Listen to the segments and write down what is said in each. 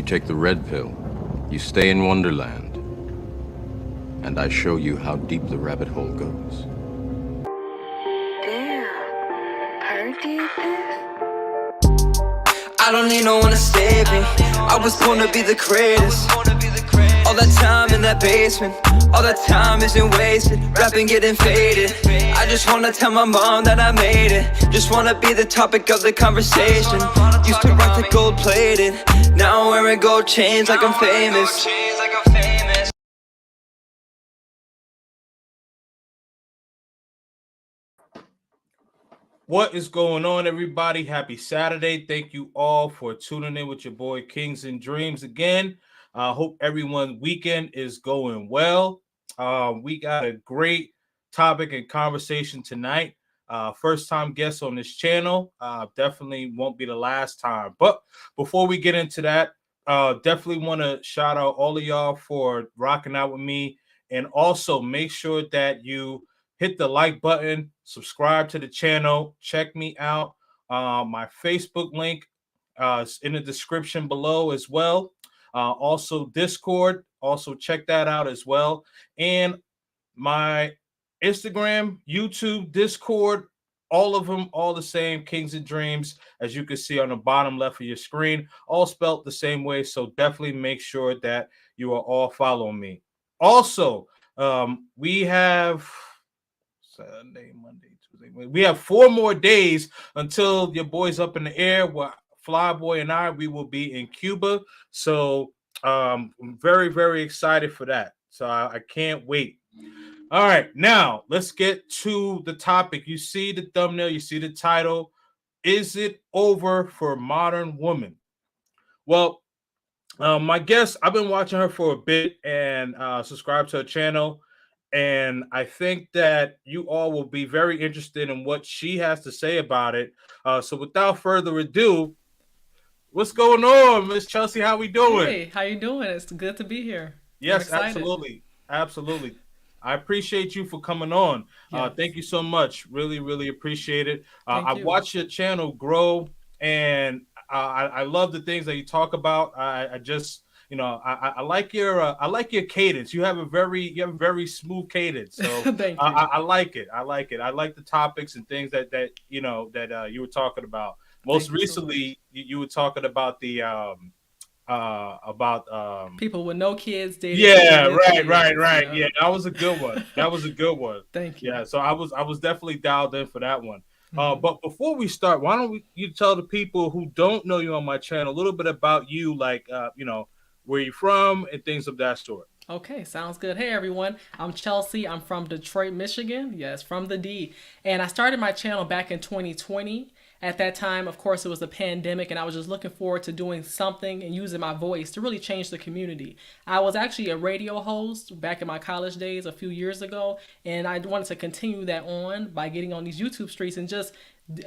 take the red pill, you stay in Wonderland, and I show you how deep the rabbit hole goes. Damn, Perk did this? I don't need no one to save me. I was born to be the greatest. All that time in that basement, all that time isn't wasted. Rapping getting faded. I just wanna tell my mom that I made it. Just wanna be the topic of the conversation. Used to rock the gold plated. Now I'm wearing gold chains like I'm famous. What is going on, everybody? Happy Saturday. Thank you all for tuning in with your boy Kings and Dreams again. I hope everyone's weekend is going well. We got a great topic and conversation tonight. First time guest on this channel. Definitely won't be the last time. But before we get into that, definitely want to shout out all of y'all for rocking out with me. And also make sure that you hit the like button, subscribe to the channel, check me out. My Facebook link is in the description below as well. Also Discord, also check that out as well. And my Instagram, YouTube, Discord, all of them, all the same, Kings and Dreams, as you can see on the bottom left of your screen, all spelled the same way. So definitely make sure that you are all following me. Also, we have Sunday, Monday, Tuesday. We have 4 more days until your boy's up in the air. Well, Flyboy and we will be in Cuba. So I'm very, very excited for that. So I can't wait. All right, now let's get to the topic. You see the thumbnail, you see the title. Is it over for Modern Woman? Well, my guest, I've been watching her for a bit and subscribed to her channel. And I think that you all will be very interested in what she has to say about it. So without further ado, what's going on, Miss Chelsea? How we doing? Hey, how you doing? It's good to be here. Yes, absolutely. Absolutely. I appreciate you for coming on. Yes. Thank you so much. Really, really appreciate it. I you. watched your channel grow, and I love the things that you talk about. I just, you know, I like your cadence. You have a very smooth cadence. So Thank you. I like it. I like it. I like the topics and things that you know that you were talking about. Most recently, you were talking about the people with no kids dating. Yeah, right. Yeah, that was a good one. Thank you. Yeah, so I was definitely dialed in for that one. But before we start, why don't you tell the people who don't know you on my channel a little bit about you, like you know, where you're from and things of that sort. Okay, sounds good. Hey everyone, I'm Chelsea. I'm from Detroit, Michigan. Yes, from the D. And I started my channel back in 2020. At that time, of course, it was a pandemic, and I was just looking forward to doing something and using my voice to really change the community. I was actually a radio host back in my college days a few years ago, and I wanted to continue that on by getting on these YouTube streets and just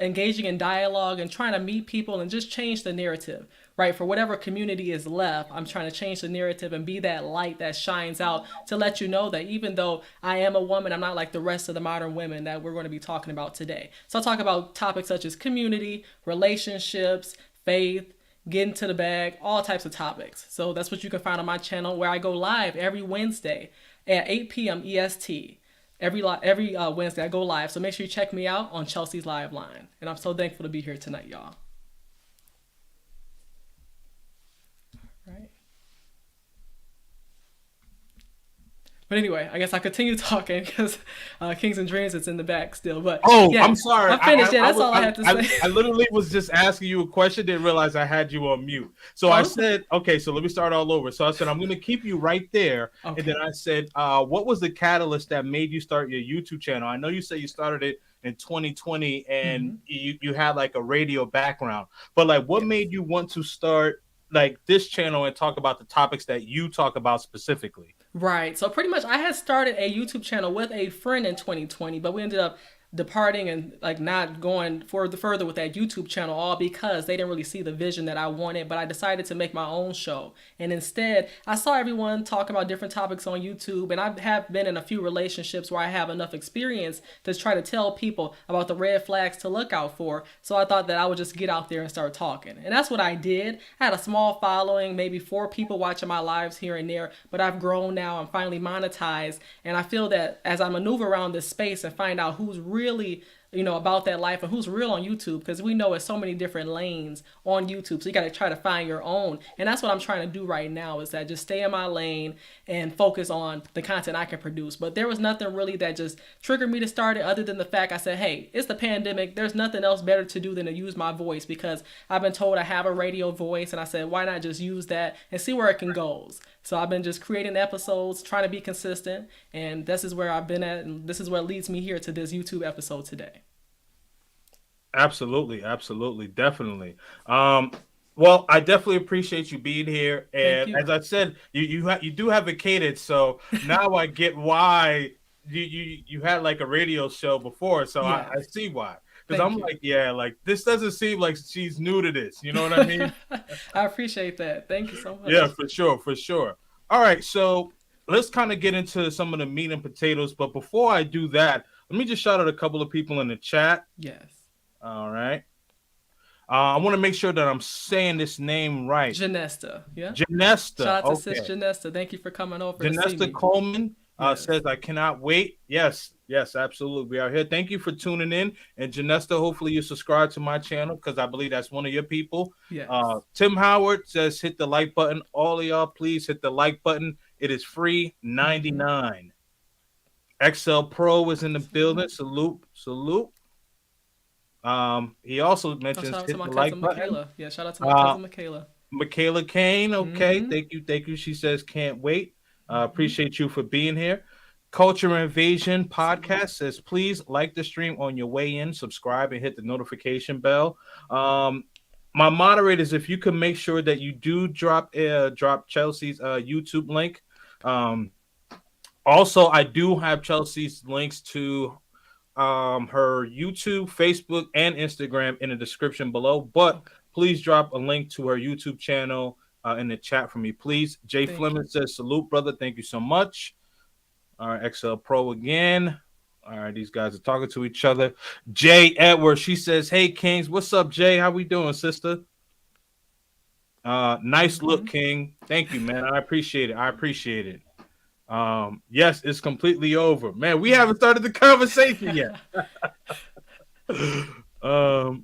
engaging in dialogue and trying to meet people and just change the narrative, right? For whatever community is left, I'm trying to change the narrative and be that light that shines out to let you know that even though I am a woman, I'm not like the rest of the modern women that we're going to be talking about today. So I'll talk about topics such as community, relationships, faith, getting to the bag, all types of topics. So that's what you can find on my channel, where I go live every Wednesday at 8 p.m. EST. Every Wednesday I go live, so make sure you check me out on Chelsea's Live Line. And I'm so thankful to be here tonight, y'all. Right. But anyway, I guess I continue talking because Kings and Dreams, it's in the back still. But yeah, I'm sorry. I'm finished. That's all I have to say. I literally was just asking you a question, didn't realize I had you on mute. So I said, okay, so let me start all over. So I said, I'm going to keep you right there. Okay. And then I said, what was the catalyst that made you start your YouTube channel? I know you said you started it in 2020 and you had like a radio background, but like what made you want to start like this channel and talk about the topics that you talk about specifically? Right. So pretty much I had started a YouTube channel with a friend in 2020, but we ended up departing and like not going further with that YouTube channel, all because they didn't really see the vision that I wanted. But I decided to make my own show, and instead I saw everyone talking about different topics on YouTube, and I have been in a few relationships where I have enough experience to try to tell people about the red flags to look out for. So I thought that I would just get out there and start talking, and that's what I did. I had a small following, maybe 4 people watching my lives here and there, but I've grown now. I'm finally monetized, and I feel that as I maneuver around this space and find out who's really about that life and who's real on YouTube, because we know it's so many different lanes on YouTube, so you got to try to find your own. And that's what I'm trying to do right now, is that just stay in my lane and focus on the content I can produce. But there was nothing really that just triggered me to start it, other than the fact I said, hey, it's the pandemic, there's nothing else better to do than to use my voice, because I've been told I have a radio voice, and I said, why not just use that and see where it can go. So I've been just creating episodes, trying to be consistent, and this is where I've been at, and this is what leads me here to this YouTube episode today. Absolutely, absolutely, definitely. Well, I definitely appreciate you being here, and as I said, you do have a cadence, so now I get why you had like a radio show before, so yeah. I see why. Because I'm like, yeah, like this doesn't seem like she's new to this. You know what I mean? I appreciate that. Thank you so much. Yeah, for sure. All right, so let's kind of get into some of the meat and potatoes. But before I do that, let me just shout out a couple of people in the chat. Yes. All right. I want to make sure that I'm saying this name right. Janesta. Yeah. Janesta. Shout out to Sis Janesta. Thank you for coming over. Janesta Coleman says, I cannot wait. Yes, absolutely. We are here. Thank you for tuning in. And Janesta, hopefully you subscribe to my channel, because I believe that's one of your people. Yes. Tim Howard says, hit the like button. All of y'all, please hit the like button. It is free, $99. XL Pro is in the building. Salute. He also mentions shout out hit to my the cousin like button. Michaela. Yeah, shout out to my cousin Michaela. Michaela Kane, okay. Thank you. She says can't wait. Appreciate you for being here. Culture Invasion Podcast says, please like the stream on your way in, subscribe, and hit the notification bell. My moderators, if you can make sure that you do drop Chelsea's YouTube link. Also, I do have Chelsea's links to her YouTube, Facebook, and Instagram in the description below, but please drop a link to her YouTube channel in the chat for me, please. Jay Fleming says, salute, brother. Thank you so much. All right, XL Pro again. All right, these guys are talking to each other. Jay Edwards, she says, hey, Kings. What's up, Jay? How we doing, sister? Nice look, King. Thank you, man. I appreciate it. Yes, it's completely over. Man, we haven't started the conversation yet.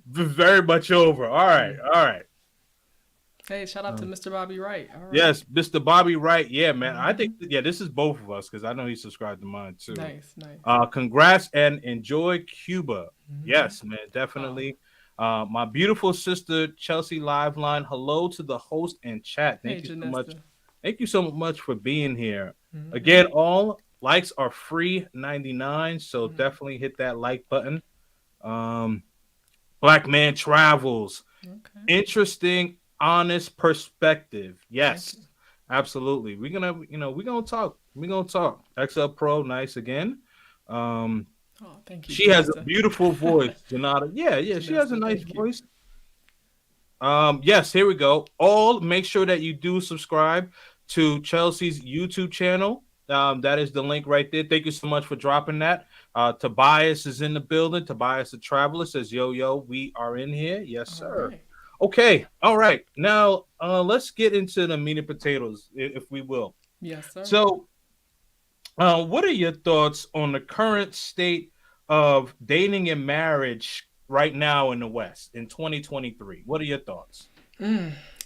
Very much over. All right. Hey, shout out to Mr. Bobby Wright. All right. Yes, Mr. Bobby Wright. Yeah, man. I think this is both of us, because I know he subscribed to mine too. Nice. Congrats and enjoy Cuba. Yes, man, definitely. My beautiful sister Chelsea Liveline. Hello to the host and chat. Thank you so much. Thank you so much for being here. Again, all likes are free, $99. So definitely hit that like button. Black Man Travels. Okay. Interesting, honest perspective. Yes, absolutely. We're gonna talk. XL Pro, nice again. Thank you. She has a beautiful voice, Janata. Yeah, she has a nice voice. Yes, here we go. All make sure that you do subscribe to Chelsea's YouTube channel. That is the link right there. Thank you so much for dropping that. Tobias is in the building. Tobias the Traveler says, yo, we are in here. Yes, sir. Right. Okay. All right. Now, let's get into the meat and potatoes, if we will. Yes, sir. So, what are your thoughts on the current state of dating and marriage right now in the West in 2023? What are your thoughts?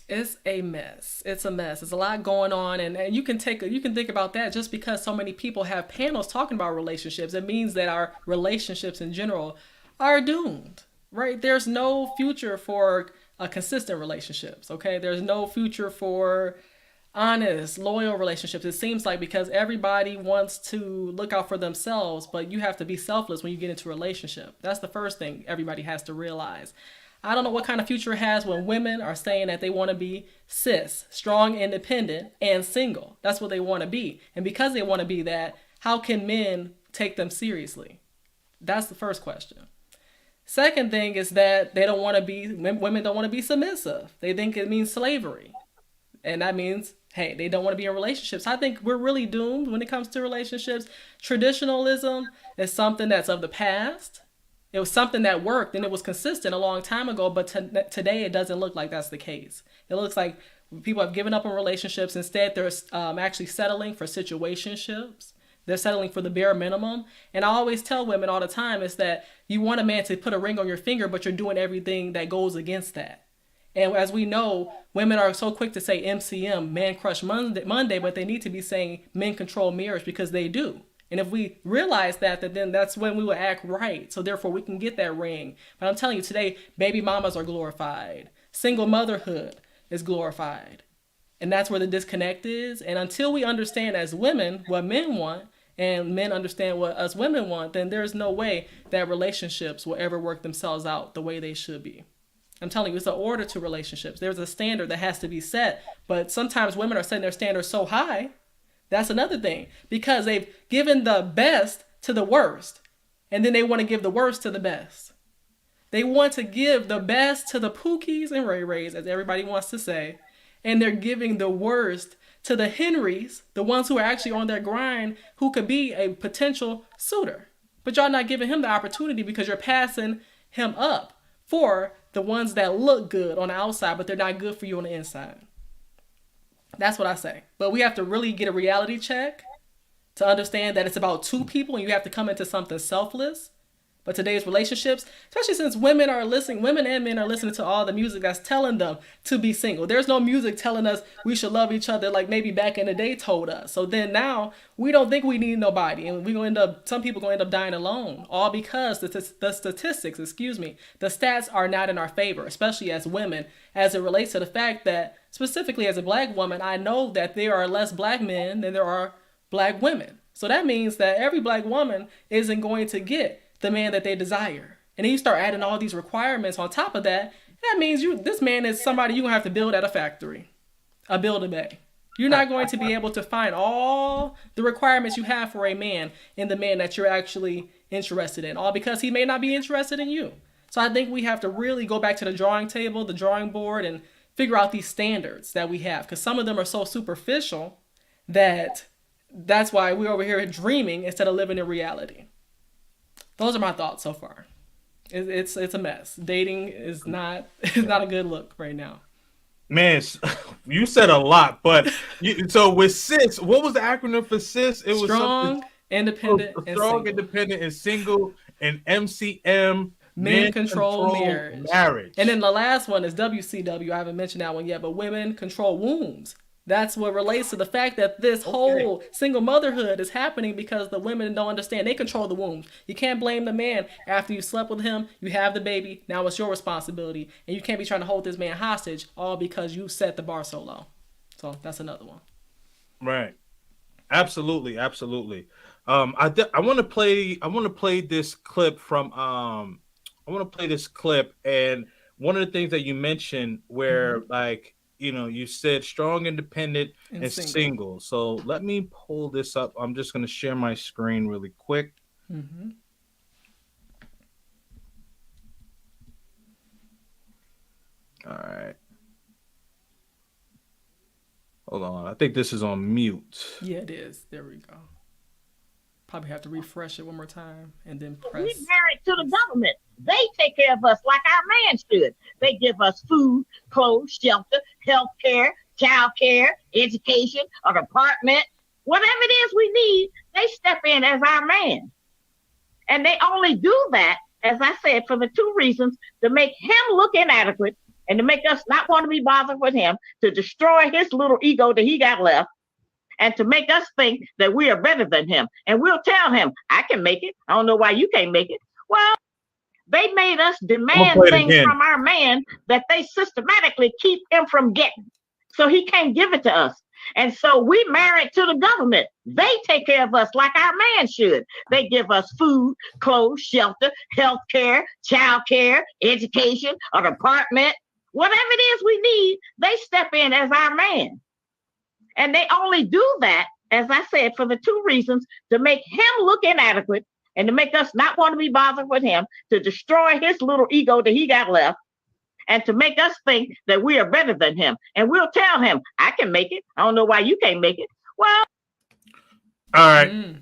It's a mess. It's a mess. There's a lot going on, and you can think about that. Just because so many people have panels talking about relationships, it means that our relationships in general are doomed, right? There's no future for consistent relationships, okay? There's no future for honest, loyal relationships. It seems like, because everybody wants to look out for themselves, but you have to be selfless when you get into a relationship. That's the first thing everybody has to realize. I don't know what kind of future it has when women are saying that they want to be cis, strong, independent, and single. That's what they want to be. And because they want to be that, how can men take them seriously? That's the first question. Second thing is that they don't want to be, women don't want to be submissive. They think it means slavery. And that means, hey, they don't want to be in relationships. I think we're really doomed when it comes to relationships. Traditionalism is something that's of the past. It was something that worked and it was consistent a long time ago, but today it doesn't look like that's the case. It looks like people have given up on relationships. Instead, they're actually settling for situationships. They're settling for the bare minimum. And I always tell women all the time is that you want a man to put a ring on your finger, but you're doing everything that goes against that. And as we know, women are so quick to say MCM, man crush Monday, but they need to be saying men control marriage because they do. And if we realize that, then that's when we will act right. So therefore we can get that ring. But I'm telling you today, baby mamas are glorified. Single motherhood is glorified. And that's where the disconnect is. And until we understand as women what men want, and men understand what us women want, then there's no way that relationships will ever work themselves out the way they should be. I'm telling you, it's an order to relationships. There's a standard that has to be set. But sometimes women are setting their standards so high. That's another thing. Because they've given the best to the worst. And then they want to give the worst to the best. They want to give the best to the Pookies and Ray Rays, as everybody wants to say. And they're giving the worst to the Henrys, the ones who are actually on their grind, who could be a potential suitor. But y'all not giving him the opportunity because you're passing him up for the ones that look good on the outside, but they're not good for you on the inside. That's what I say. But we have to really get a reality check to understand that it's about two people and you have to come into something selfless. But today's relationships, especially since women and men are listening to all the music that's telling them to be single. There's no music telling us we should love each other like maybe back in the day told us. So then now we don't think we need nobody. And some people going to end up dying alone. All because the statistics, the stats are not in our favor, especially as women, as it relates to the fact that specifically as a black woman, I know that there are less black men than there are black women. So that means that every black woman isn't going to get the man that they desire. And then you start adding all these requirements on top of that. That means this man is somebody you're going to have to build at a factory, a build-a-bay. You're not going to be able to find all the requirements you have for a man in the man that you're actually interested in, all because he may not be interested in you. So I think we have to really go back to the drawing table, the drawing board, and figure out these standards that we have. Because some of them are so superficial that's why we're over here dreaming instead of living in reality. Those are my thoughts so far. It's a mess. Dating is not a good look right now. Man, you said a lot, but so with CIS, what was the acronym for CIS? It was strong, independent, independent, and single, and MCM. Men control marriage. And then the last one is WCW. I haven't mentioned that one yet, but women control wombs. That's what relates to the fact that this whole single motherhood is happening because the women don't understand. They control the wombs. You can't blame the man after you slept with him. You have the baby. Now it's your responsibility. And you can't be trying to hold this man hostage all because you set the bar so low. So that's another one. Right. Absolutely. Absolutely. I want to play this clip from and one of the things that you mentioned where you said strong, independent, and single. So let me pull this up. I'm just going to share my screen really quick. Mm-hmm. All right. Hold on. I think this is on mute. Yeah, it is. There we go. Probably have to refresh it one more time and then press. We married to the government. They take care of us like our man should. They give us food, clothes, shelter, health care, child care, education, an apartment. Whatever it is we need, they step in as our man. And they only do that, as I said, for the two reasons: to make him look inadequate and to make us not want to be bothered with him, to destroy his little ego that he got left, and to make us think that we are better than him. And we'll tell him, I can make it. I don't know why you can't make it. Well, they made us demand things from our man that they systematically keep him from getting. So he can't give it to us. And so we married to the government. They take care of us like our man should. They give us food, clothes, shelter, health care, child care, education, an apartment. Whatever it is we need, they step in as our man. And they only do that, as I said, for the two reasons: to make him look inadequate and to make us not want to be bothered with him, to destroy his little ego that he got left, and to make us think that we are better than him. And we'll tell him, I can make it. I don't know why you can't make it. Well, all right.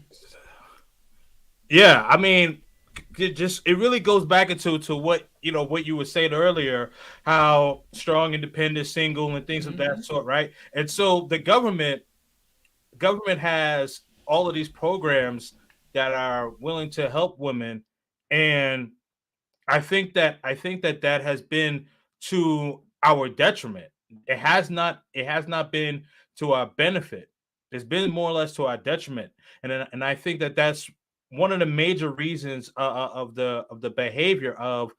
Yeah, I mean, it really goes back into what what you were saying earlier, how strong, independent, single, and things of that sort, right? And so the government has all of these programs that are willing to help women, and I think that has been to our detriment. It has not been to our benefit. It's been more or less to our detriment, and I think that that's one of the major reasons of the behavior of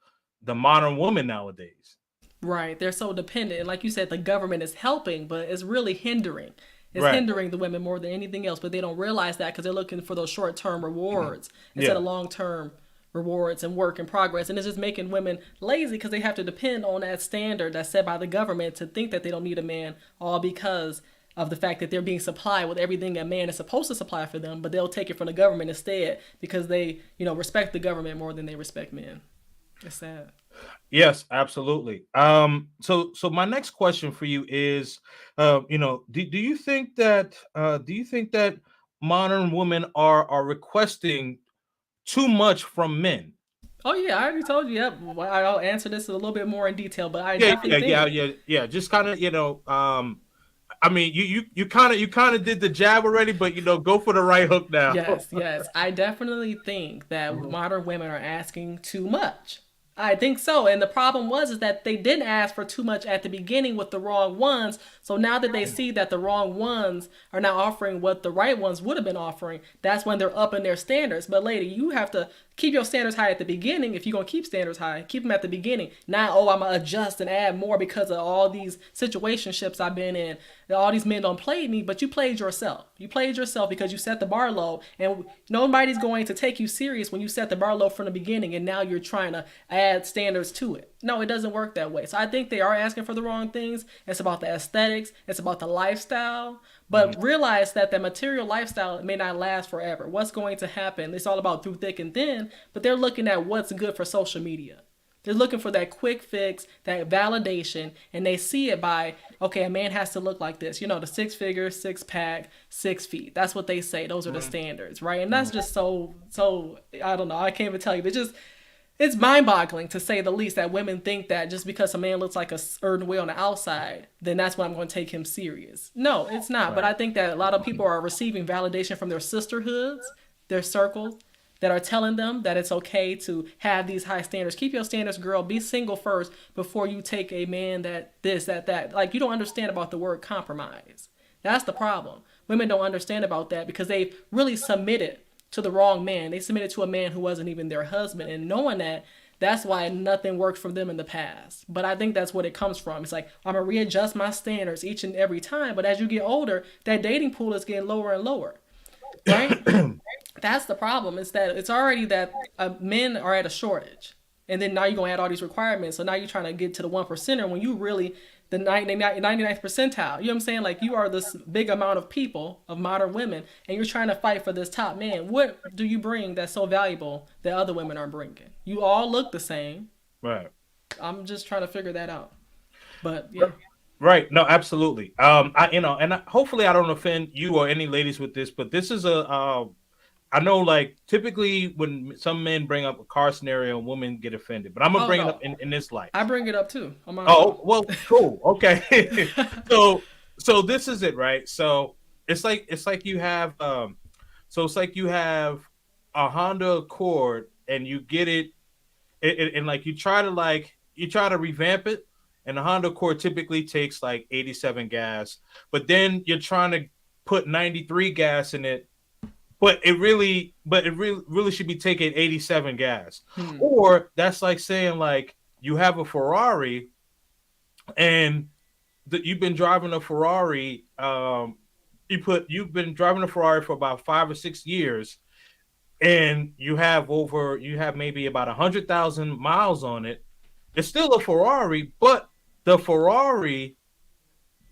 the modern woman nowadays. Right. They're so dependent. And like you said, the government is helping, but it's really hindering. It's Right. hindering the women more than anything else, but they don't realize that because they're looking for those short-term rewards instead of long-term rewards and work and progress. And it's just making women lazy because they have to depend on that standard that's set by the government to think that they don't need a man, all because of the fact that they're being supplied with everything a man is supposed to supply for them, but they'll take it from the government instead because they, respect the government more than they respect men. It's sad. Yes, absolutely. So my next question for you is, do you think that modern women are requesting too much from men? Oh yeah, I already told you. Yep, well, I'll answer this a little bit more in detail, but I Yeah, definitely think. yeah. Just kind of, I mean, you kind of did the jab already, but go for the right hook now. Yes. I definitely think that modern women are asking too much. I think so. And the problem is that they didn't ask for too much at the beginning with the wrong ones. So now that they see that the wrong ones are now offering what the right ones would have been offering, that's when they're upping their standards. But lady, you have to keep your standards high at the beginning. If you're going to keep standards high, keep them at the beginning. Now, I'm going to adjust and add more because of all these situationships I've been in. All these men don't play me, but you played yourself. You played yourself because you set the bar low, and nobody's going to take you serious when you set the bar low from the beginning, and now you're trying to add standards to it. No, it doesn't work that way. So I think they are asking for the wrong things. It's about the aesthetics. It's about the lifestyle. But realize that the material lifestyle may not last forever. What's going to happen? It's all about through thick and thin, but they're looking at what's good for social media. They're looking for that quick fix, that validation, and they see it by, okay, a man has to look like this. The 6 figure, 6-pack, 6 feet. That's what they say. Those are the standards, right? And that's just so, I don't know. I can't even tell you. It's mind-boggling, to say the least, that women think that just because a man looks like a certain way on the outside, then that's when I'm going to take him serious. No, it's not. Right. But I think that a lot of people are receiving validation from their sisterhoods, their circles, that are telling them that it's okay to have these high standards. Keep your standards, girl. Be single first before you take a man that this, that. Like, you don't understand about the word compromise. That's the problem. Women don't understand about that because they've really submitted to the wrong man. They submitted to a man who wasn't even their husband. And knowing that, that's why nothing worked for them in the past. But I think that's what it comes from. It's like, I'm going to readjust my standards each and every time. But as you get older, that dating pool is getting lower and lower. Right? That's the problem. Is that it's already that men are at a shortage. And then now you're going to add all these requirements. So now you're trying to get to the 1%er when you really the 99th percentile. You know what I'm saying? Like, you are this big amount of people, of modern women, and you're trying to fight for this top man. What do you bring that's so valuable that other women aren't bringing? You all look the same. Right. I'm just trying to figure that out. But yeah. Right. No, absolutely. Hopefully I don't offend you or any ladies with this, but this is I know, like, typically when some men bring up a car scenario, women get offended. But I'm gonna bring it up in this light. I bring it up too. Well, cool. Okay. so this is it, right? So it's like you have a Honda Accord and you get it and like you try to revamp it, and the Honda Accord typically takes like 87 gas, but then you're trying to put 93 gas in it. But it really should be taking 87 gas. Or that's like saying, like, you have a Ferrari and you've been driving a Ferrari. You've been driving a Ferrari for about 5 or 6 years, and you have maybe about 100,000 miles on it. It's still a Ferrari, but the Ferrari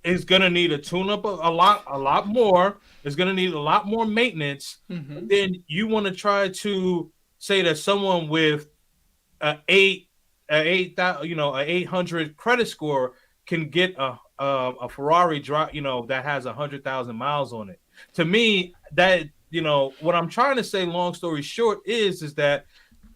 is going to need a tune-up a lot more. It's going to need a lot more maintenance. Mm-hmm. Then you want to try to say that someone with a 800 credit score can get a Ferrari drive, that has 100,000 miles on it. To me, that what I'm trying to say, long story short, is that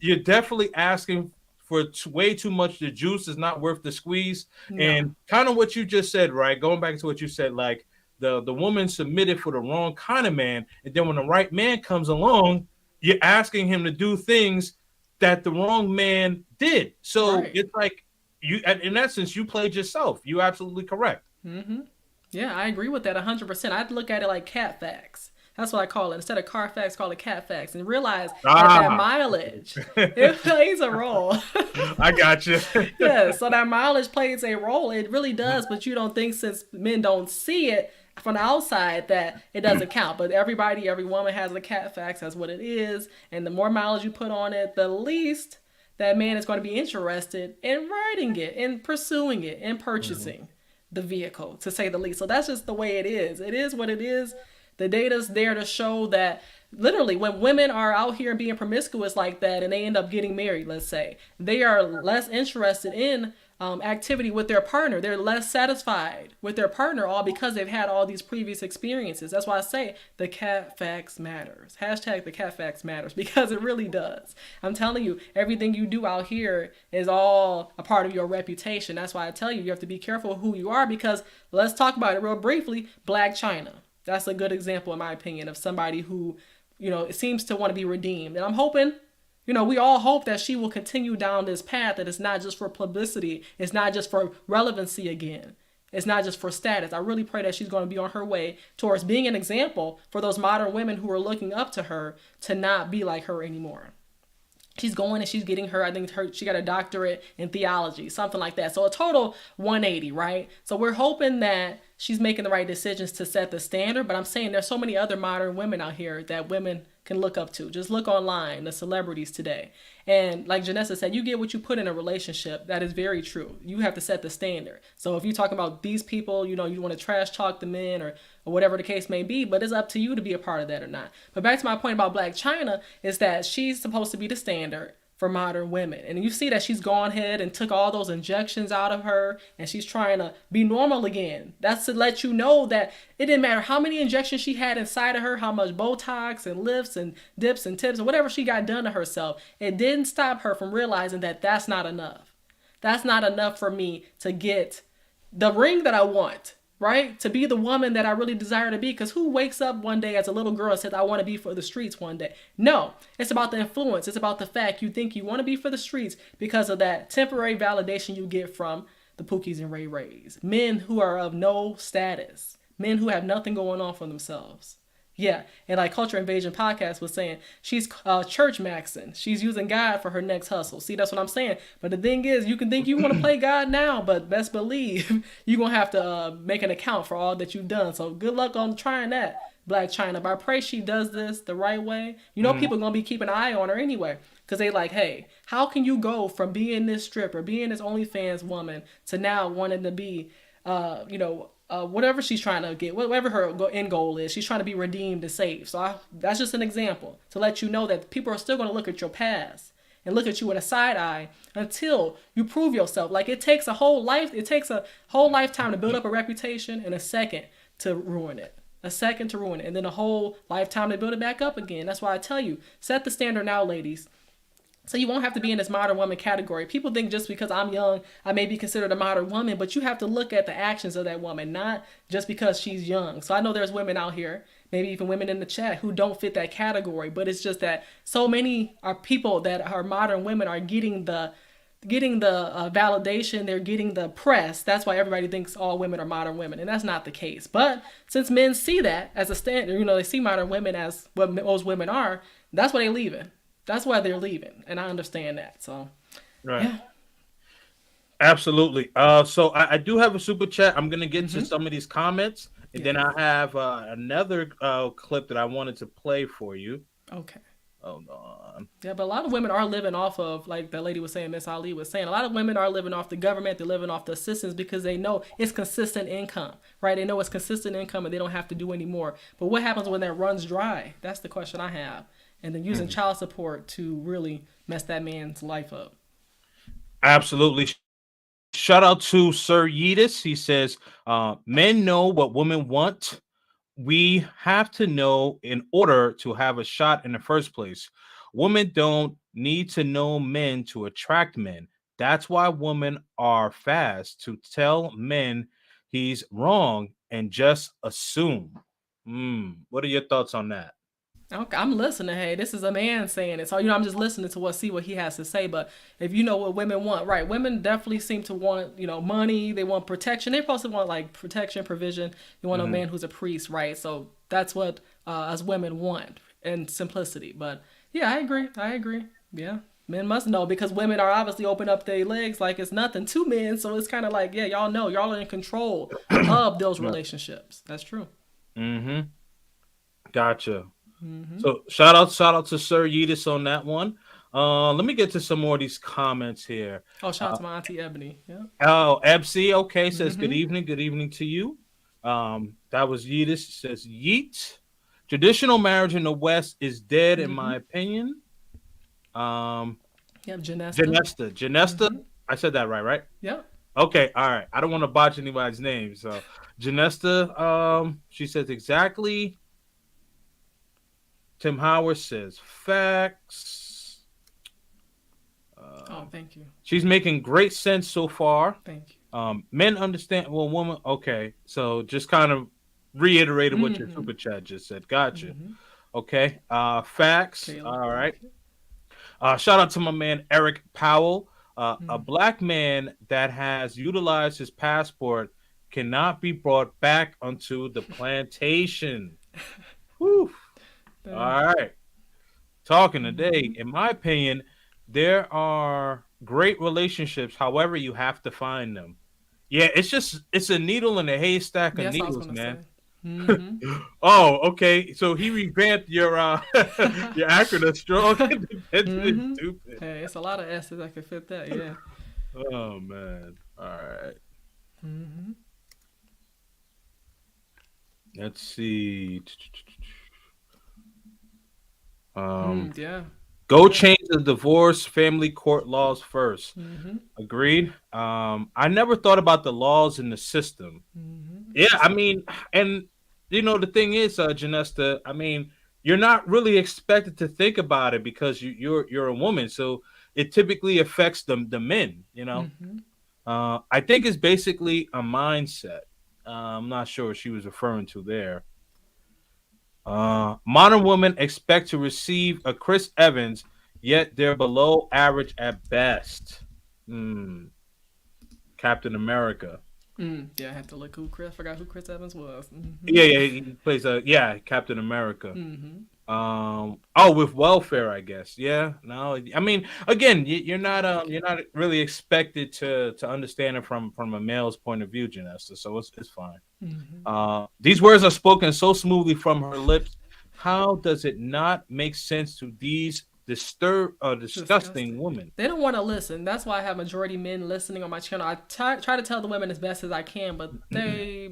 you're definitely asking for way too much. The juice is not worth the squeeze. No. And kind of what you just said, right? Going back to what you said, like the woman submitted for the wrong kind of man, and then when the right man comes along, you're asking him to do things that the wrong man did. So It's like you, in essence, you played yourself. You're absolutely correct. Mm-hmm. Yeah, I agree with that 100%. I'd look at it like cat facts. That's what I call it. Instead of Carfax, call it cat facts, and realize that mileage, it plays a role. I got you. Yeah, so that mileage plays a role. It really does, but you don't think, since men don't see it from the outside, that it doesn't count. But every woman has a cat facts. That's what it is. And the more mileage you put on it, the least that man is going to be interested in riding it, in pursuing it, in purchasing the vehicle, to say the least. So that's just the way it is. It is what it is. The data's there to show that literally when women are out here being promiscuous like that and they end up getting married, let's say, they are less interested in activity with their partner. They're less satisfied with their partner, all because they've had all these previous experiences. That's why I say the cat facts matters. Hashtag the cat facts matters, because it really does. I'm telling you, everything you do out here is all a part of your reputation. That's why I tell you, you have to be careful who you are, because let's talk about it real briefly. Blac Chyna. That's a good example, in my opinion, of somebody who, it seems to want to be redeemed. And I'm hoping, we all hope that she will continue down this path, that it's not just for publicity. It's not just for relevancy again. It's not just for status. I really pray that she's going to be on her way towards being an example for those modern women who are looking up to her to not be like her anymore. She's going and she's getting I think she got a doctorate in theology, something like that. So a total 180, right? So we're hoping that she's making the right decisions to set the standard. But I'm saying there's so many other modern women out here that women can look up to. Just look online, the celebrities today. And like Janessa said, you get what you put in a relationship. That is very true. You have to set the standard. So if you're talking about these people, you want to trash talk the men or whatever the case may be, but it's up to you to be a part of that or not. But back to my point about Blac Chyna is that she's supposed to be the standard for modern women. And you see that she's gone ahead and took all those injections out of her, and she's trying to be normal again. That's to let you know that it didn't matter how many injections she had inside of her, how much Botox and lifts and dips and tips and whatever she got done to herself, it didn't stop her from realizing that that's not enough. That's not enough for me to get the ring that I want, right? To be the woman that I really desire to be. Because who wakes up one day as a little girl and says, I want to be for the streets one day? No, it's about the influence. It's about the fact you think you want to be for the streets because of that temporary validation you get from the Pookies and Ray Rays. Men who are of no status. Men who have nothing going on for themselves. Yeah, and like Culture Invasion Podcast was saying, she's church maxing. She's using God for her next hustle. See, that's what I'm saying. But the thing is, you can think you want to play God now, but best believe you're going to have to make an account for all that you've done. So good luck on trying that, Blac Chyna. But I pray she does this the right way. People are going to be keeping an eye on her anyway. Because they like, hey, how can you go from being this stripper, being this OnlyFans woman, to now wanting to be, whatever she's trying to get, whatever her end goal is, she's trying to be redeemed and saved. So that's just an example to let you know that people are still going to look at your past and look at you with a side eye until you prove yourself. Like it takes a whole lifetime to build up a reputation and a second to ruin it. And then a whole lifetime to build it back up again. That's why I tell you, set the standard now, ladies. So you won't have to be in this modern woman category. People think just because I'm young, I may be considered a modern woman, but you have to look at the actions of that woman, not just because she's young. So I know there's women out here, maybe even women in the chat, who don't fit that category, but it's just that so many are people that are modern women are getting the validation, they're getting the press. That's why everybody thinks all women are modern women, and that's not the case. But since men see that as a standard, they see modern women as what most women are, that's why they're leaving. That's why they're leaving, and I understand that. So, right. Yeah. Absolutely. So I do have a super chat. I'm going to get into some of these comments, and then I have another clip that I wanted to play for you. Okay. Hold on. Yeah, but a lot of women are living off of, like that lady was saying, Miss Ali was saying, a lot of women are living off the government, they're living off the assistance because they know it's consistent income, right? They know it's consistent income and they don't have to do any more. But what happens when that runs dry? That's the question I have. And then using child support to really mess that man's life up. Absolutely. Shout out to Sir Yeetus. He says, men know what women want. We have to know in order to have a shot in the first place. Women don't need to know men to attract men. That's why women are fast to tell men he's wrong and just assume. What are your thoughts on that? Okay, I'm listening. Hey, this is a man saying it. So, I'm just listening to see what he has to say. But if you know what women want, right, women definitely seem to want, money. They want protection. They probably want like protection, provision. You want a man who's a priest, right? So that's what us women want, and simplicity. But yeah, I agree. Yeah. Men must know because women are obviously open up their legs like it's nothing to men. So it's kind of like, yeah, y'all know. Y'all are in control of those relationships. That's true. Mm-hmm. Gotcha. So shout out to Sir Yeetus on that one. Let me get to some more of these comments here. Oh, shout out to my auntie Ebony. Yeah. Oh, Ebsy, okay, says good evening to you. That was Yeetus. Says yeet. Traditional marriage in the West is dead, in my opinion. Yep, Janesta. Janesta. I said that right? Yep. Okay, all right. I don't want to botch anybody's name. So Janesta, she says exactly. Tim Howard says facts. Thank you. She's making great sense so far. Thank you. Men understand. Well, woman. Okay, so just kind of reiterated what your super chat just said. Gotcha. Okay. Facts. Caleb. All right. Shout out to my man Eric Powell. A black man that has utilized his passport cannot be brought back onto the plantation. Whew. All right. Talking today, in my opinion, there are great relationships. However, you have to find them. Yeah, it's a needle in a haystack of needles, man. Oh, okay. So he revamped your your acronym strong. Stupid. Hey, it's a lot of S's that could fit that. Yeah. Oh man. All right. Let's see. Yeah. Go change the divorce family court laws first. Agreed. I never thought about the laws in the system. Yeah, I mean, and the thing is, Janesta, I mean, you're not really expected to think about it because you're a woman, so it typically affects the men. I think it's basically a mindset. I'm not sure what she was referring to there. Modern women expect to receive a Chris Evans, yet they're below average at best. Captain America. Yeah, I had to look I forgot who Chris Evans was. Yeah, he plays Captain America. With welfare, I guess. Yeah, no, I mean, again, you're not really expected to understand it from a male's point of view, Janessa. So it's fine. These words are spoken so smoothly from her lips. How does it not make sense to these disgusting women? They don't want to listen. That's why I have majority men listening on my channel. I try to tell the women as best as I can, but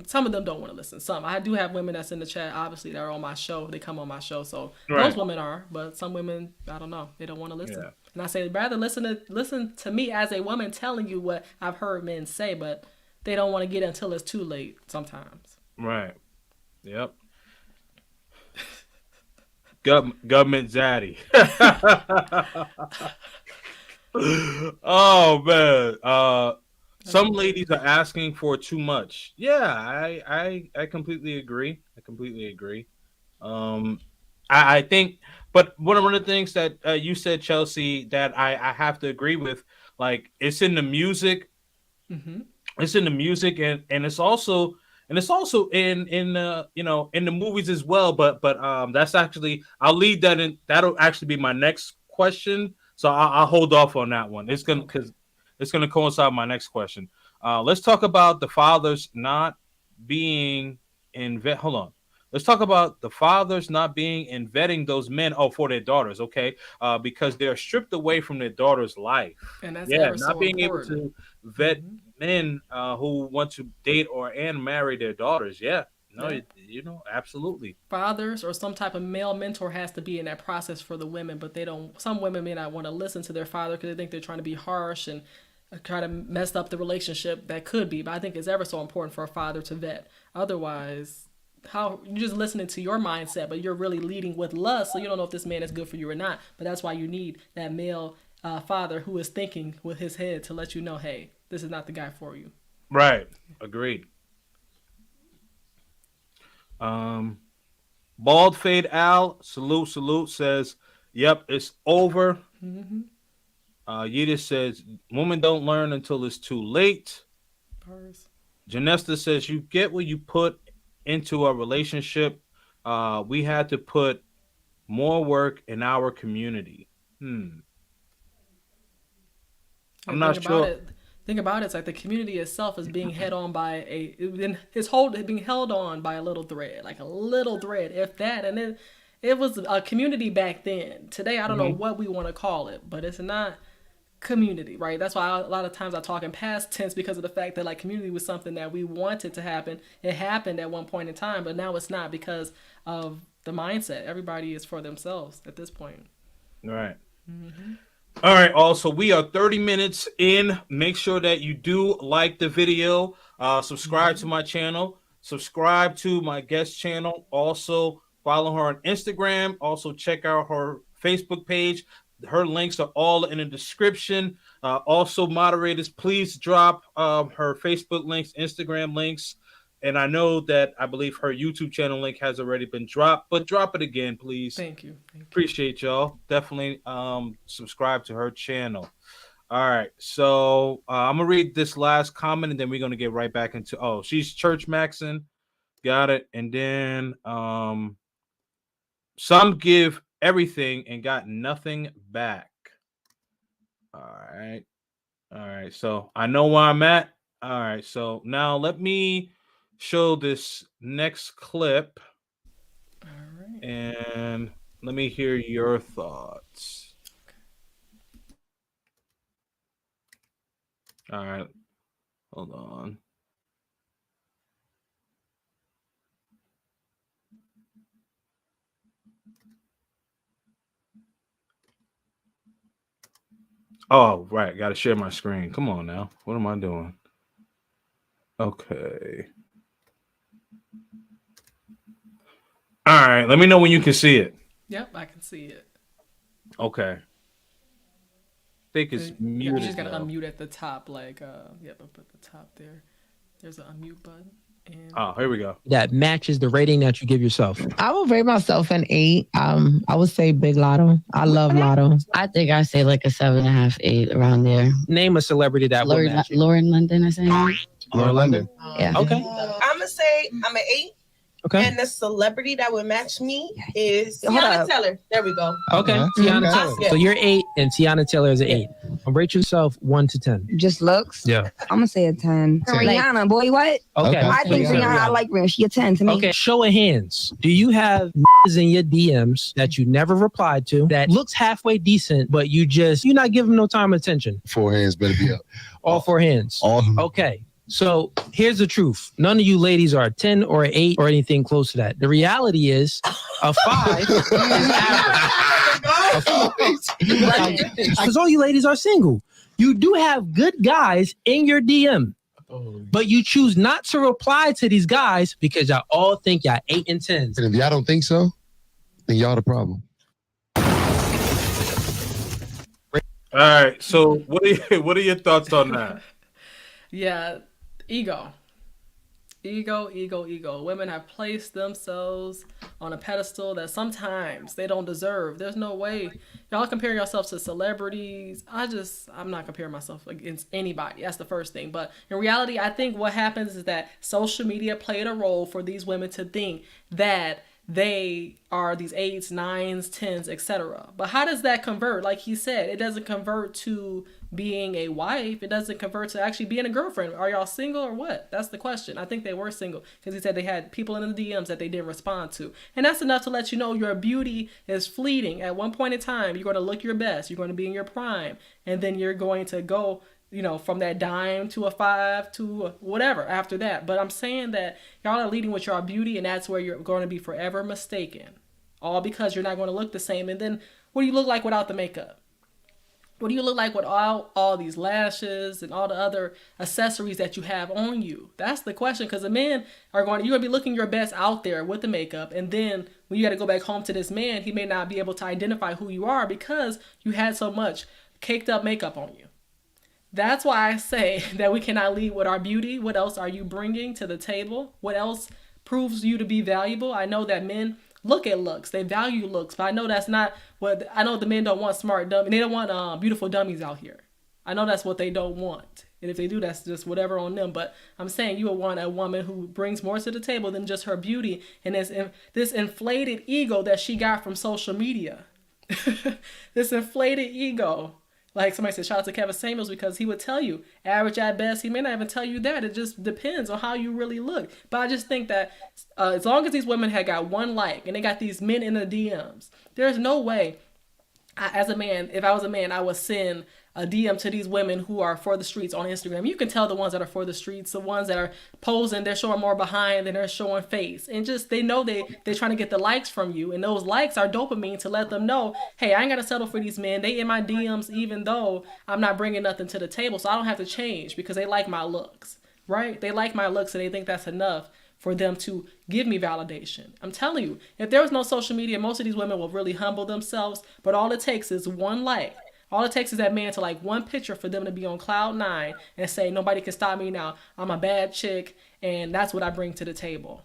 some of them don't want to listen. Some I do have women that's in the chat, obviously, that are on my show. They come on my show, so those women are. But some women, I don't know, they don't want to listen. Yeah. And I say rather listen to me as a woman telling you what I've heard men say, but they don't want to get it until it's too late. Sometimes. Right. Yep. Government zaddy. Oh man. Some ladies are asking for too much. Yeah, I completely agree. I think, but one of the things that you said, Chelsea, that I have to agree with, like it's in the music. It's in the music and it's also in the movies as well, but that's actually, I'll leave that in. That'll actually be my next question, so I'll hold off on that one. It's gonna coincide with my next question. Let's talk about the fathers not being hold on. Let's talk about the fathers not being and vetting those men. Oh, for their daughters, okay, because they're stripped away from their daughter's life. And that's Yeah, ever not so being able important. to vet men who want to date or and marry their daughters. Yeah, no, Yeah. you know, absolutely. Fathers or some type of male mentor has to be in that process for the women, but they don't. Some women may not want to listen to their father because they think they're trying to be harsh and try to mess up the relationship. That could be, but I think it's ever so important for a father to vet. Otherwise, how you're just listening to your mindset, but you're really leading with lust, so you don't know if this man is good for you or not. But that's why you need that male father who is thinking with his head to let you know, hey, this is not the guy for you. Right. Agreed. Bald Fade Al, salute, says, yep, it's over. Yidis says, women don't learn until it's too late. Purse. Janesta says, you get what you put into a relationship. We had to put more work in our community. I'm not sure. Think about it. It's like the community itself is being held on by being held on by a little thread, like a little thread, if that. And then it was a community back then. Today, I don't know what we want to call it, but it's not community, right? That's why a lot of times I talk in past tense because of the fact that like community was something that we wanted to happen. It happened at one point in time, but now it's not because of the mindset. Everybody is for themselves at this point. Right. All right. Also, we are 30 minutes in. Make sure that you do like the video. Subscribe to my channel. Subscribe to my guest channel. Also, follow her on Instagram. Also, check out her Facebook page. Her links are all in the description. Also, moderators, please drop her Facebook links, Instagram links. And I know that I believe her YouTube channel link has already been dropped, but drop it again, please. Thank you. Appreciate y'all. Definitely subscribe to her channel. All right. So I'm going to read this last comment and then we're going to get right back into, she's Church Maxon. Got it. And then some give everything and got nothing back. All right. So I know where I'm at. All right. So now let me show this next clip. All right. And let me hear your thoughts. All right. Hold on. Oh, right. Got to share my screen. Come on now. What am I doing? Okay. All right. Let me know when you can see it. Yep, I can see it. Okay. I think it's muted. You just gotta now. unmute at the top, like yep, up at the top there. There's an unmute button. And Oh, here we go. That matches the rating that you give yourself. I would rate myself an 8. I would say Big Lotto. I love Lotto. I think I say like a 7.5, 8 around there. Name a celebrity that would match you. Lauren London, I say. Lauren London. Yeah. Okay. I'm gonna say I'm an 8. Okay. And the celebrity that would match me is Hold Tiana up. Taylor. There we go. Okay. Uh-huh. Tiana Taylor. Yeah. So you're 8 and Tiana Taylor is an 8. Rate yourself 1 to 10. Just looks. Yeah. I'm gonna say a 10. Like- Rihanna, boy, what? Okay. I think So, Rihanna. I like Rihanna. She a 10 to me. Okay. Show of hands. Do you have in your DMs that you never replied to that looks halfway decent, but you're not giving no time or attention? 4 hands better be up. All 4 hands. Okay. So here's the truth. None of you ladies are a 10 or an 8 or anything close to that. The reality is a 5 is average. Because all you ladies are single. You do have good guys in your DM, but you choose not to reply to these guys because y'all all think y'all 8 and 10s. And if y'all don't think so, then y'all the problem. All right. So what are your thoughts on that? yeah, ego. Women have placed themselves on a pedestal that sometimes they don't deserve. There's no way. Y'all compare yourselves to celebrities. I'm not comparing myself against anybody. That's the first thing. But in reality, I think what happens is that social media played a role for these women to think that they are these 8s, 9s, 10s, etc. But how does that convert? Like he said, it doesn't convert to being a wife. It doesn't convert to actually being a girlfriend. Are y'all single or what? That's the question. I think they were single because he said they had people in the DMs that they didn't respond to. And that's enough to let you know your beauty is fleeting. At one point in time, you're going to look your best. You're going to be in your prime. And then you're going to go, from that dime to a 5 to whatever after that. But I'm saying that y'all are leading with your beauty, and that's where you're going to be forever mistaken. All because you're not going to look the same. And then what do you look like without the makeup? What do you look like with all these lashes and all the other accessories that you have on you? That's the question, because the men you're going to be looking your best out there with the makeup. And then when you got to go back home to this man, he may not be able to identify who you are because you had so much caked up makeup on you. That's why I say that we cannot lead with our beauty. What else are you bringing to the table? What else proves you to be valuable? I know that men look at looks. They value looks. But I know that's not what... I know the men don't want smart dummies. They don't want beautiful dummies out here. I know that's what they don't want. And if they do, that's just whatever on them. But I'm saying you would want a woman who brings more to the table than just her beauty and this inflated ego that she got from social media. This inflated ego. Like somebody said, shout out to Kevin Samuels, because he would tell you, average at best. He may not even tell you that. It just depends on how you really look. But I just think that as long as these women had got one like and they got these men in the DMs, there's no way, as a man, if I was a man, I would send a DM to these women who are for the streets on Instagram. You can tell the ones that are for the streets, the ones that are posing, they're showing more behind than they're showing face. And just, they know they're trying to get the likes from you. And those likes are dopamine to let them know, hey, I ain't got to settle for these men. They in my DMs, even though I'm not bringing nothing to the table. So I don't have to change because they like my looks, right? They like my looks and they think that's enough for them to give me validation. I'm telling you, if there was no social media, most of these women will really humble themselves. But all it takes is one like. All it takes is that man to like one picture for them to be on cloud 9 and say, nobody can stop me now. I'm a bad chick, and that's what I bring to the table.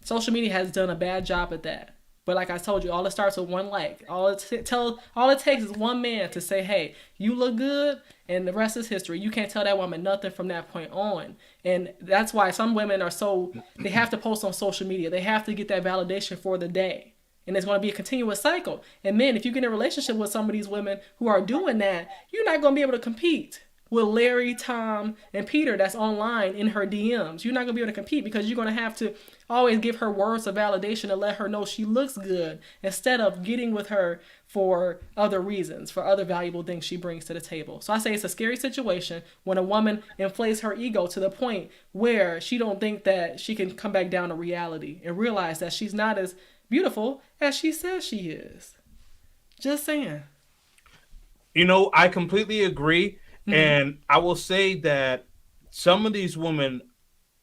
Social media has done a bad job at that. But like I told you, all it starts with one like. All it takes is one man to say, hey, you look good, and the rest is history. You can't tell that woman nothing from that point on. And that's why some women they have to post on social media. They have to get that validation for the day. And it's going to be a continuous cycle. And men, if you get in a relationship with some of these women who are doing that, you're not going to be able to compete with Larry, Tom, and Peter that's online in her DMs. You're not going to be able to compete because you're going to have to always give her words of validation to let her know she looks good instead of getting with her for other reasons, for other valuable things she brings to the table. So I say it's a scary situation when a woman inflates her ego to the point where she don't think that she can come back down to reality and realize that she's not as beautiful as she says she is. Just saying. I completely agree. Mm-hmm. And I will say that some of these women,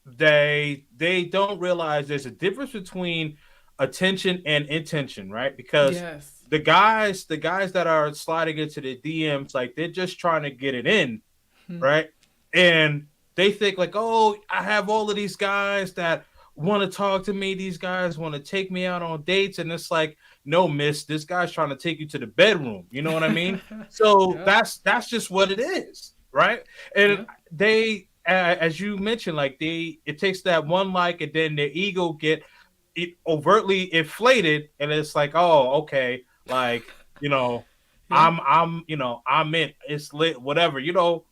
they don't realize there's a difference between attention and intention, right? Because the guys that are sliding into the DMs, like they're just trying to get it in, right? And they think like, oh, I have all of these guys that want to talk to me. These guys want to take me out on dates. And it's like, no, miss, this guy's trying to take you to the bedroom. You know what I mean? So that's just what it is. Right. And they, as you mentioned, like it takes that one like, and then their ego get overtly inflated. And it's like, oh, okay. Like, I'm in, it's lit, whatever,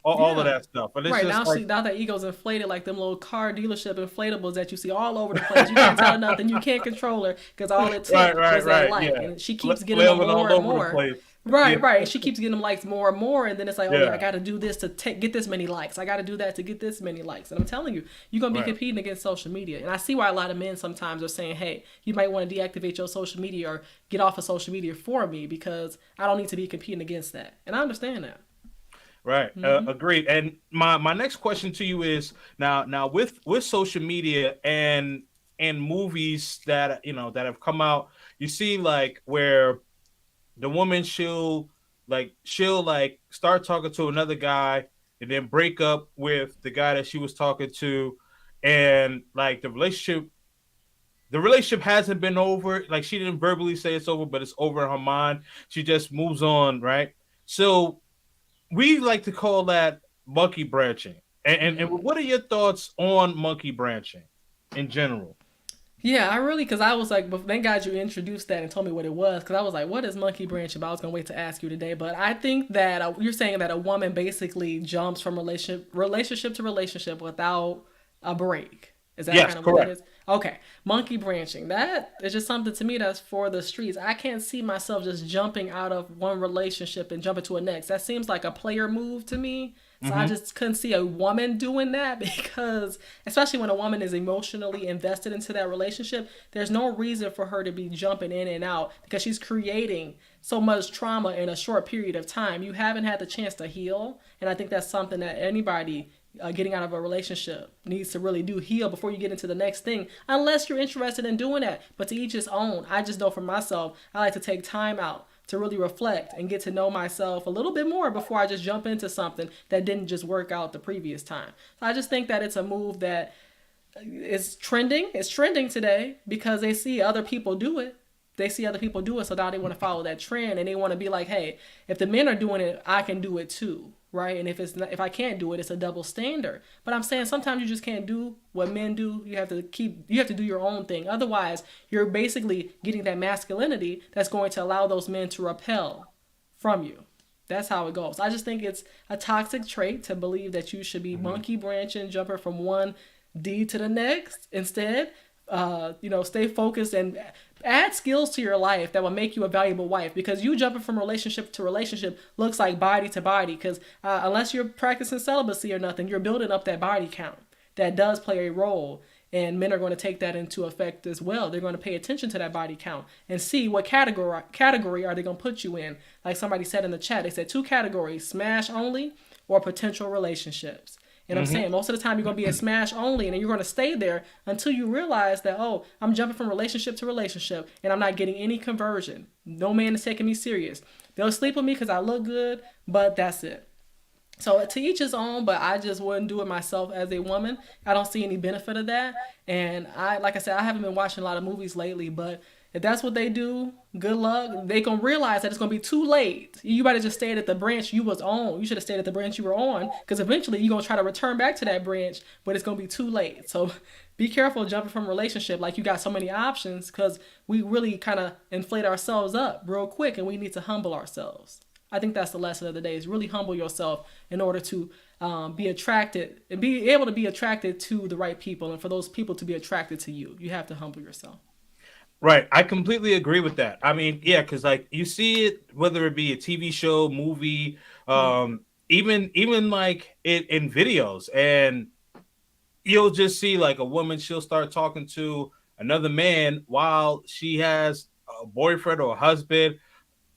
all of that stuff. But it's right just now that ego's inflated like them little car dealership inflatables that you see all over the place. You can't tell nothing. You can't control her because all it takes is that like, and she keeps getting them more and more. Right. She keeps getting them likes more and more, and then it's like, I got to do this to get this many likes. I got to do that to get this many likes. And I'm telling you, you're gonna be competing against social media. And I see why a lot of men sometimes are saying, hey, you might want to deactivate your social media or get off of social media for me because I don't need to be competing against that. And I understand that. Right. Agreed. And my next question to you is now with social media and movies that that have come out, you see like where the woman she'll start talking to another guy and then break up with the guy that she was talking to, and like the relationship hasn't been over. Like she didn't verbally say it's over, but it's over in her mind. She just moves on, right? So we like to call that monkey branching. And what are your thoughts on monkey branching in general? Yeah, I really, because I was like, but thank God you introduced that and told me what it was, because I was like, what is monkey branching? But I was gonna wait to ask you today. But I think that you're saying that a woman basically jumps from relationship to relationship without a break. Is that Yes, kind of what it correct. is? Okay, monkey branching. That is just something to me that's for the streets. I can't see myself just jumping out of one relationship and jumping to a next. That seems like a player move to me. So I just couldn't see a woman doing that because, especially when a woman is emotionally invested into that relationship, there's no reason for her to be jumping in and out because she's creating so much trauma in a short period of time. You haven't had the chance to heal. And I think that's something that anybody getting out of a relationship needs to really do, heal before you get into the next thing, unless you're interested in doing that. But to each his own. I just know for myself, I like to take time out to really reflect and get to know myself a little bit more before I just jump into something that didn't just work out the previous time. So I just think that it's a move that is trending. It's trending today because they see other people do it. They see other people do it, so now they want to follow that trend and they want to be like, hey, if the men are doing it, I can do it too, right? And if it's not, if I can't do it, it's a double standard. But I'm saying sometimes you just can't do what men do. You have to do your own thing. Otherwise, you're basically getting that masculinity that's going to allow those men to repel from you. That's how it goes. I just think it's a toxic trait to believe that you should be monkey branching, jumping from one D to the next. Instead, stay focused and add skills to your life that will make you a valuable wife, because you jumping from relationship to relationship looks like body to body, because unless you're practicing celibacy or nothing, you're building up that body count. That does play a role, and men are going to take that into effect as well. They're going to pay attention to that body count and see what category are they going to put you in. Like somebody said in the chat, they said 2 categories: smash only or potential relationships. And I'm saying most of the time you're going to be a smash only, and then you're going to stay there until you realize that, oh, I'm jumping from relationship to relationship and I'm not getting any conversion. No man is taking me serious. They'll sleep with me because I look good, but that's it. So to each his own, but I just wouldn't do it myself as a woman. I don't see any benefit of that. And like I said, I haven't been watching a lot of movies lately, but if that's what they do, good luck. They gonna realize that it's gonna be too late. You better just stay at the branch you was on. You should have stayed at the branch you were on, because eventually you're gonna try to return back to that branch, but it's gonna be too late. So be careful jumping from relationship like you got so many options, because we really kind of inflate ourselves up real quick, and we need to humble ourselves. I think that's the lesson of the day: is really humble yourself in order to be attracted and be able to be attracted to the right people, and for those people to be attracted to you. You have to humble yourself. Right. I completely agree with that. I mean, yeah, because like you see it, whether it be a TV show, movie, even like in videos, and you'll just see like a woman, she'll start talking to another man while she has a boyfriend or a husband.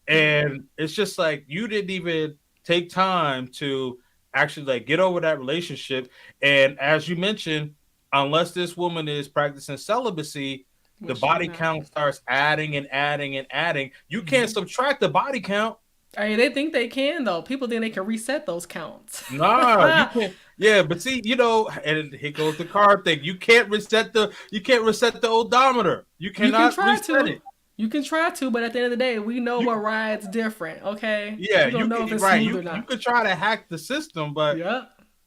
And it's just like you didn't even take time to actually like get over that relationship. And as you mentioned, unless this woman is practicing celibacy, the body count starts adding and adding and adding. You can't subtract the body count. I mean, they think they can, though. People think they can reset those counts. Nah, you can't. Yeah, but see, and here goes the card thing. You can't reset the odometer. You cannot reset it. You can try to, but at the end of the day, we know what ride's different, okay? Yeah, you don't know if it's right. smooth or not. You could try to hack the system, but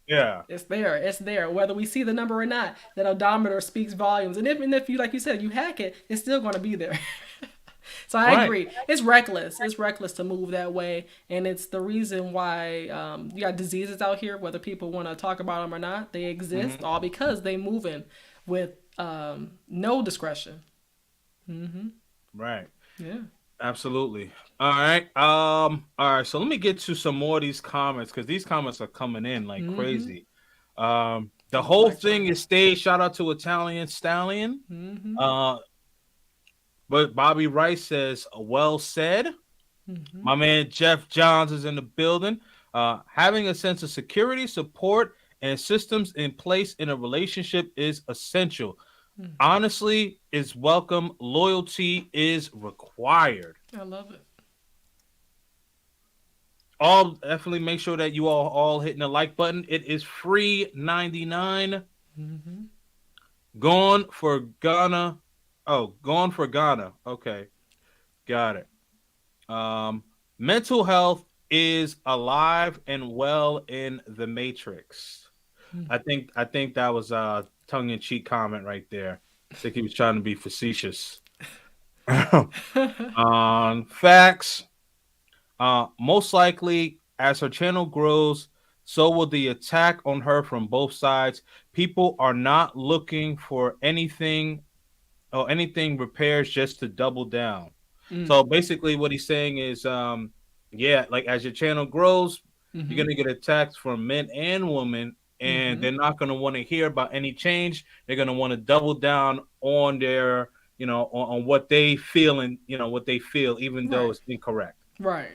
yeah, it's there. Whether we see the number or not, that odometer speaks volumes. And even if you, like you said, you hack it, it's still going to be there. So I agree. It's reckless. It's reckless to move that way, and it's the reason why you got diseases out here, whether people want to talk about them or not. They exist all because they moving with no discretion. Right. Yeah. Absolutely. All right. All right. So let me get to some more of these comments, because these comments are coming in like crazy. The whole thing is staged. Shout out to Italian Stallion. But Bobby Rice says, well said. My man Jeff Johns is in the building. Having a sense of security, support, and systems in place in a relationship is essential. Honestly, is welcome. Loyalty is required. I love it. All definitely make sure that you all hitting the like button. It is free 99. Gone for Ghana. Oh, gone for Ghana. Okay, got it. Mental health is alive and well in the Matrix. I think that was a tongue-in-cheek comment right there. I think he was trying to be facetious. Facts. Most likely, as her channel grows, so will the attack on her from both sides. People are not looking for anything or anything repairs just to double down. So basically, what he's saying is, yeah, like as your channel grows, you're gonna get attacks from men and women, and they're not gonna want to hear about any change. They're gonna want to double down on their, on what they feel and what they feel, even though it's incorrect. Right.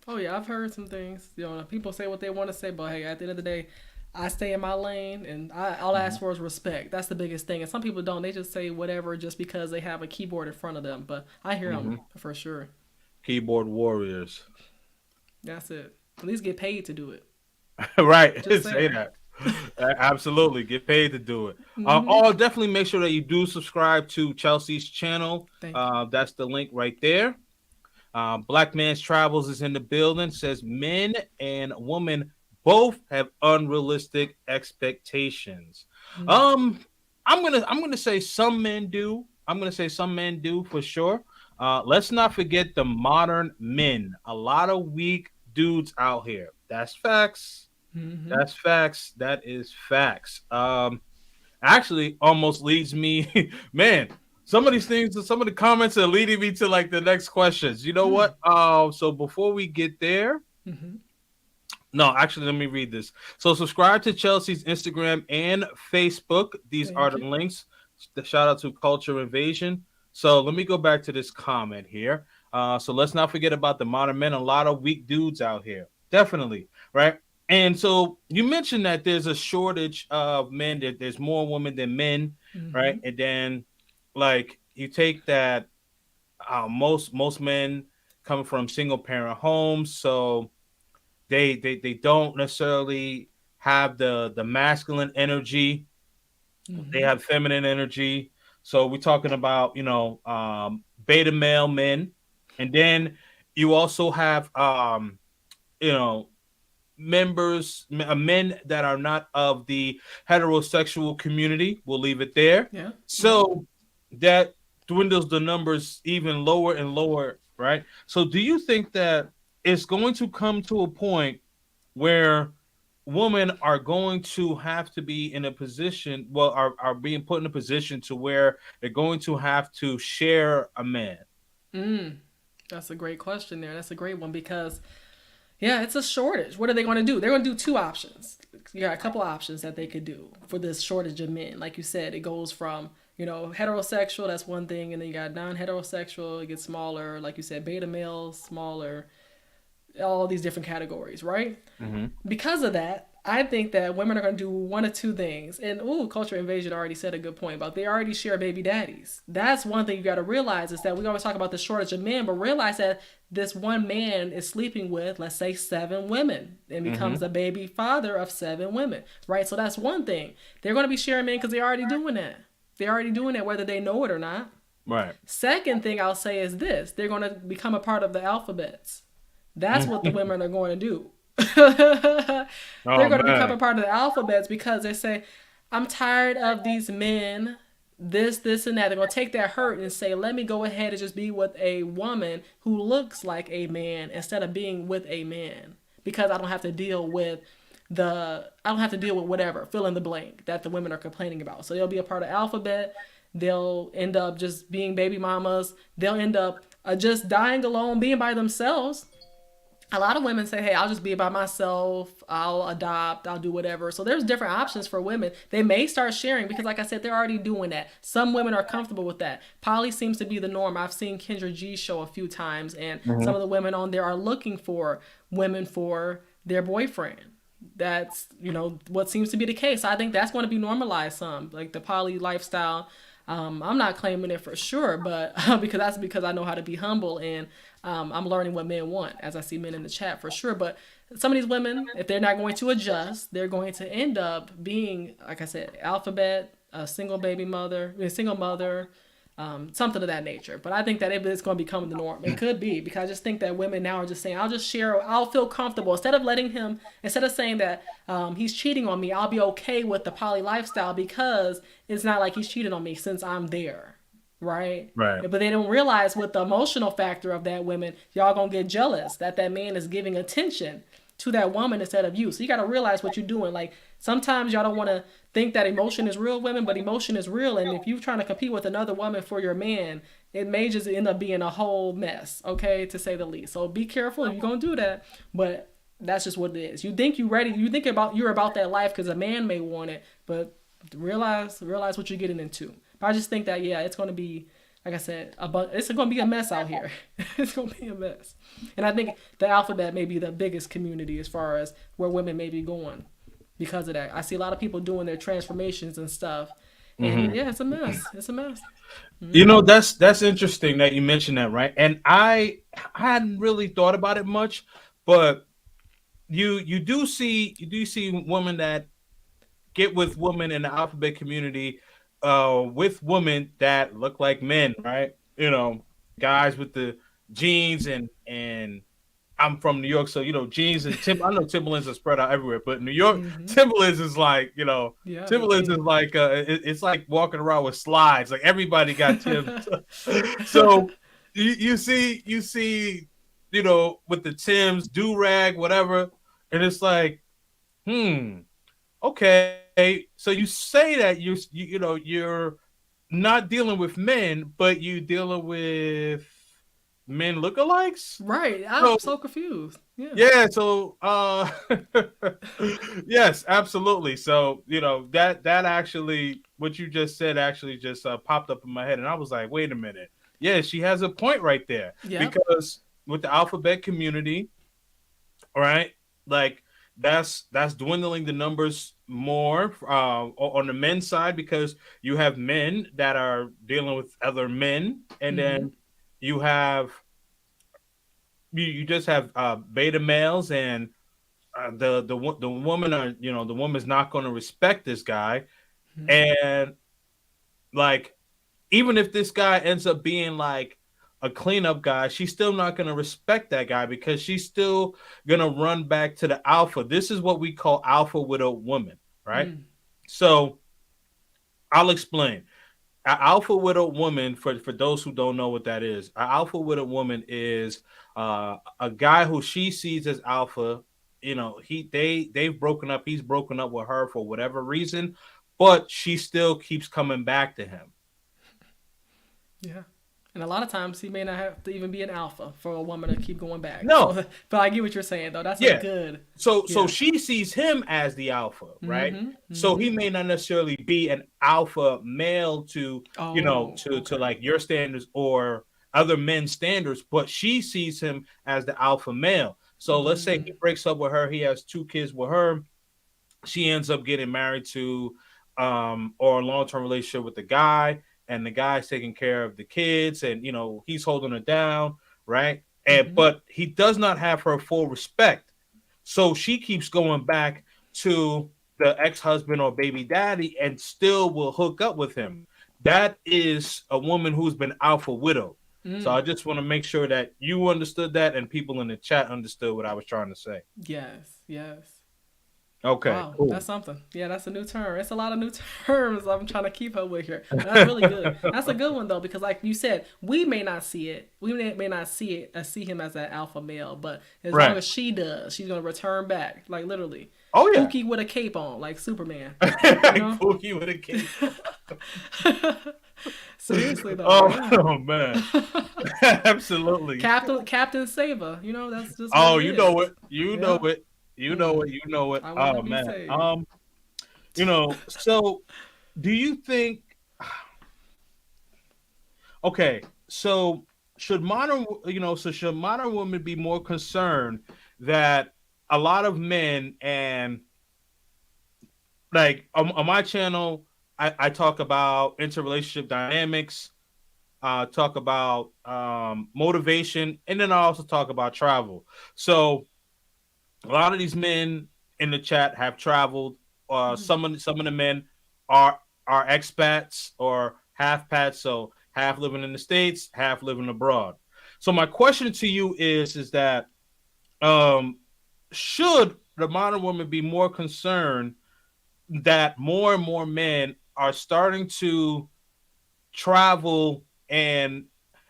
Oh yeah, I've heard some things. People say what they want to say, but hey, at the end of the day, I stay in my lane, and all I ask for is respect. That's the biggest thing. And some people don't. They just say whatever just because they have a keyboard in front of them. But I hear them for sure. Keyboard warriors. That's it. At least get paid to do it. Right. Say that. Absolutely. Get paid to do it. Definitely make sure that you do subscribe to Chelsea's channel. That's the link right there. Black Man's Travels is in the building. Says men and women both have unrealistic expectations. I'm gonna say some men do. I'm gonna say some men do for sure. Let's not forget the modern men. A lot of weak dudes out here. That's facts. That's facts. That is facts. Actually, almost leads me, man. Some of these things, some of the comments are leading me to like the next questions. You know what? So before we get there. No, actually, let me read this. So subscribe to Chelsea's Instagram and Facebook. These are the links. The shout out to Culture Invasion. So let me go back to this comment here. So let's not forget about the modern men. A lot of weak dudes out here. Definitely. Right. And so you mentioned that there's a shortage of men, that there's more women than men. Right. And then like you take that most men come from single parent homes. So they don't necessarily have the masculine energy. They have feminine energy. So we're talking about, beta male men. And then you also have, men that are not of the heterosexual community. We'll leave it there. Yeah. So that dwindles the numbers even lower and lower, right? So do you think that it's going to come to a point where women are going to have to be in a position, are being put in a position to where they're going to have to share a man? That's a great question there. That's a great one because, yeah, it's a shortage. What are they going to do? They're going to do two options. You got a couple options that they could do for this shortage of men. Like you said, it goes from, heterosexual, that's one thing, and then you got non-heterosexual, it gets smaller. Like you said, beta males, smaller, all these different categories, right? Because of that, I think that women are going to do one of two things. And Culture Invasion already said a good point about they already share baby daddies. That's one thing you got to realize is that we always talk about the shortage of men, but realize that this one man is sleeping with, let's say, 7 women and becomes a baby father of 7 women, right? So that's one thing. They're going to be sharing men because they're already doing that. They're already doing it whether they know it or not. Right. Second thing I'll say is this. They're going to become a part of the alphabets. That's what the women are going to do. They're going to become a part of the alphabets because they say, I'm tired of these men, this, and that. They're going to take that hurt and say, let me go ahead and just be with a woman who looks like a man instead of being with a man because I don't have to deal with whatever, fill in the blank that the women are complaining about. So they'll be a part of alphabet. They'll end up just being baby mamas. They'll end up just dying alone, being by themselves. A lot of women say, hey, I'll just be by myself. I'll adopt. I'll do whatever. So there's different options for women. They may start sharing because, like I said, they're already doing that. Some women are comfortable with that. Poly seems to be the norm. I've seen Kendra G's show a few times, and some of the women on there are looking for women for their boyfriend. That's, what seems to be the case. I think that's going to be normalized some, like the poly lifestyle. I'm not claiming it for sure, but because I know how to be humble and I'm learning what men want as I see men in the chat for sure. But some of these women, if they're not going to adjust, they're going to end up being, like I said, alphabet, a single mother, something of that nature. But I think that it's going to become the norm. It could be, because I just think that women now are just saying, I'll just share, I'll feel comfortable. Instead of saying that he's cheating on me, I'll be okay with the poly lifestyle because it's not like he's cheating on me since I'm there. Right. But they don't realize with the emotional factor of that, women, y'all gonna get jealous that man is giving attention to that woman instead of you. So you got to realize what you're doing. Like, sometimes y'all don't want to think that emotion is real, women, but emotion is real. And if you're trying to compete with another woman for your man, it may just end up being a whole mess, okay, to say the least. So be careful if you're going to do that. But that's just what it is. You think you're ready. You think you're about that life because a man may want it, but realize what you're getting into. But I just think that, yeah, it's going to be, like I said, it's going to be a mess out here. It's going to be a mess. And I think the alphabet may be the biggest community as far as where women may be going because of that. I see a lot of people doing their transformations and stuff. And yeah, it's a mess. It's a mess. You know, that's interesting that you mentioned that, right? And I hadn't really thought about it much, but you do see women that get with women in the alphabet community, with women that look like men, right? You know, guys with the jeans and I'm from New York, so you know, jeans and I know Timberlands are spread out everywhere, but New York Timberlands is like, you know, Timberlands is like it's like walking around with slides. Like everybody got Timbs. So you see, you know, with the Timbs, do-rag, whatever, and it's like, okay. So you say that you know you're not dealing with men, but you dealing with men lookalikes, right? I'm so confused. Yeah. So yes, absolutely. So you know that actually what you just said actually just popped up in my head, and I was like, wait a minute. Yeah, she has a point right there because with the alphabet community, right? Like that's dwindling the numbers more on the men's side because you have men that are dealing with other men, and then you have you just have beta males, and the woman are, you know, the woman's not going to respect this guy, and like even if this guy ends up being like a cleanup guy, she's still not going to respect that guy because she's still going to run back to the alpha. This is what we call alpha widow woman, right? So I'll explain. An alpha widow woman, for those who don't know what that is, an alpha widow woman is a guy who she sees as alpha. You know, they've broken up. He's broken up with her for whatever reason, but she still keeps coming back to him. Yeah. And a lot of times he may not have to even be an alpha for a woman to keep going back. No. So, but I get what you're saying, though. That's a good. So she sees him as the alpha, right? So he may not necessarily be an alpha male to, you know, to like your standards or other men's standards, but she sees him as the alpha male. So let's say he breaks up with her. He has 2 kids with her. She ends up getting married to or a long-term relationship with the guy. And the guy's taking care of the kids, and you know he's holding her down, right? And but he does not have her full respect, so she keeps going back to the ex-husband or baby daddy, and still will hook up with him. That is a woman who's been alpha widowed. So I just want to make sure that you understood that, and people in the chat understood what I was trying to say. Yes. Okay, wow, cool. That's something. Yeah, that's a new term. It's a lot of new terms I'm trying to keep up with here. That's really good. That's a good one though, because like you said, we may not see it. We may not see him as an alpha male, but as long as she does, she's gonna return back, like literally. Oh yeah, Pookie with a cape on, like Superman. Pookie with a cape. Seriously though. Oh man, absolutely. Captain Saber. You know that's just. Oh, you know it. You know it. You know it. Oh man. Saved. You know, so do you think okay, so should modern women be more concerned that a lot of men, and like on my channel I talk about interrelationship dynamics, talk about motivation, and then I also talk about travel. So a lot of these men in the chat have traveled. Some of the men are expats or half-pats. So half living in the States, half living abroad. So my question to you is that should the modern woman be more concerned that more and more men are starting to travel, and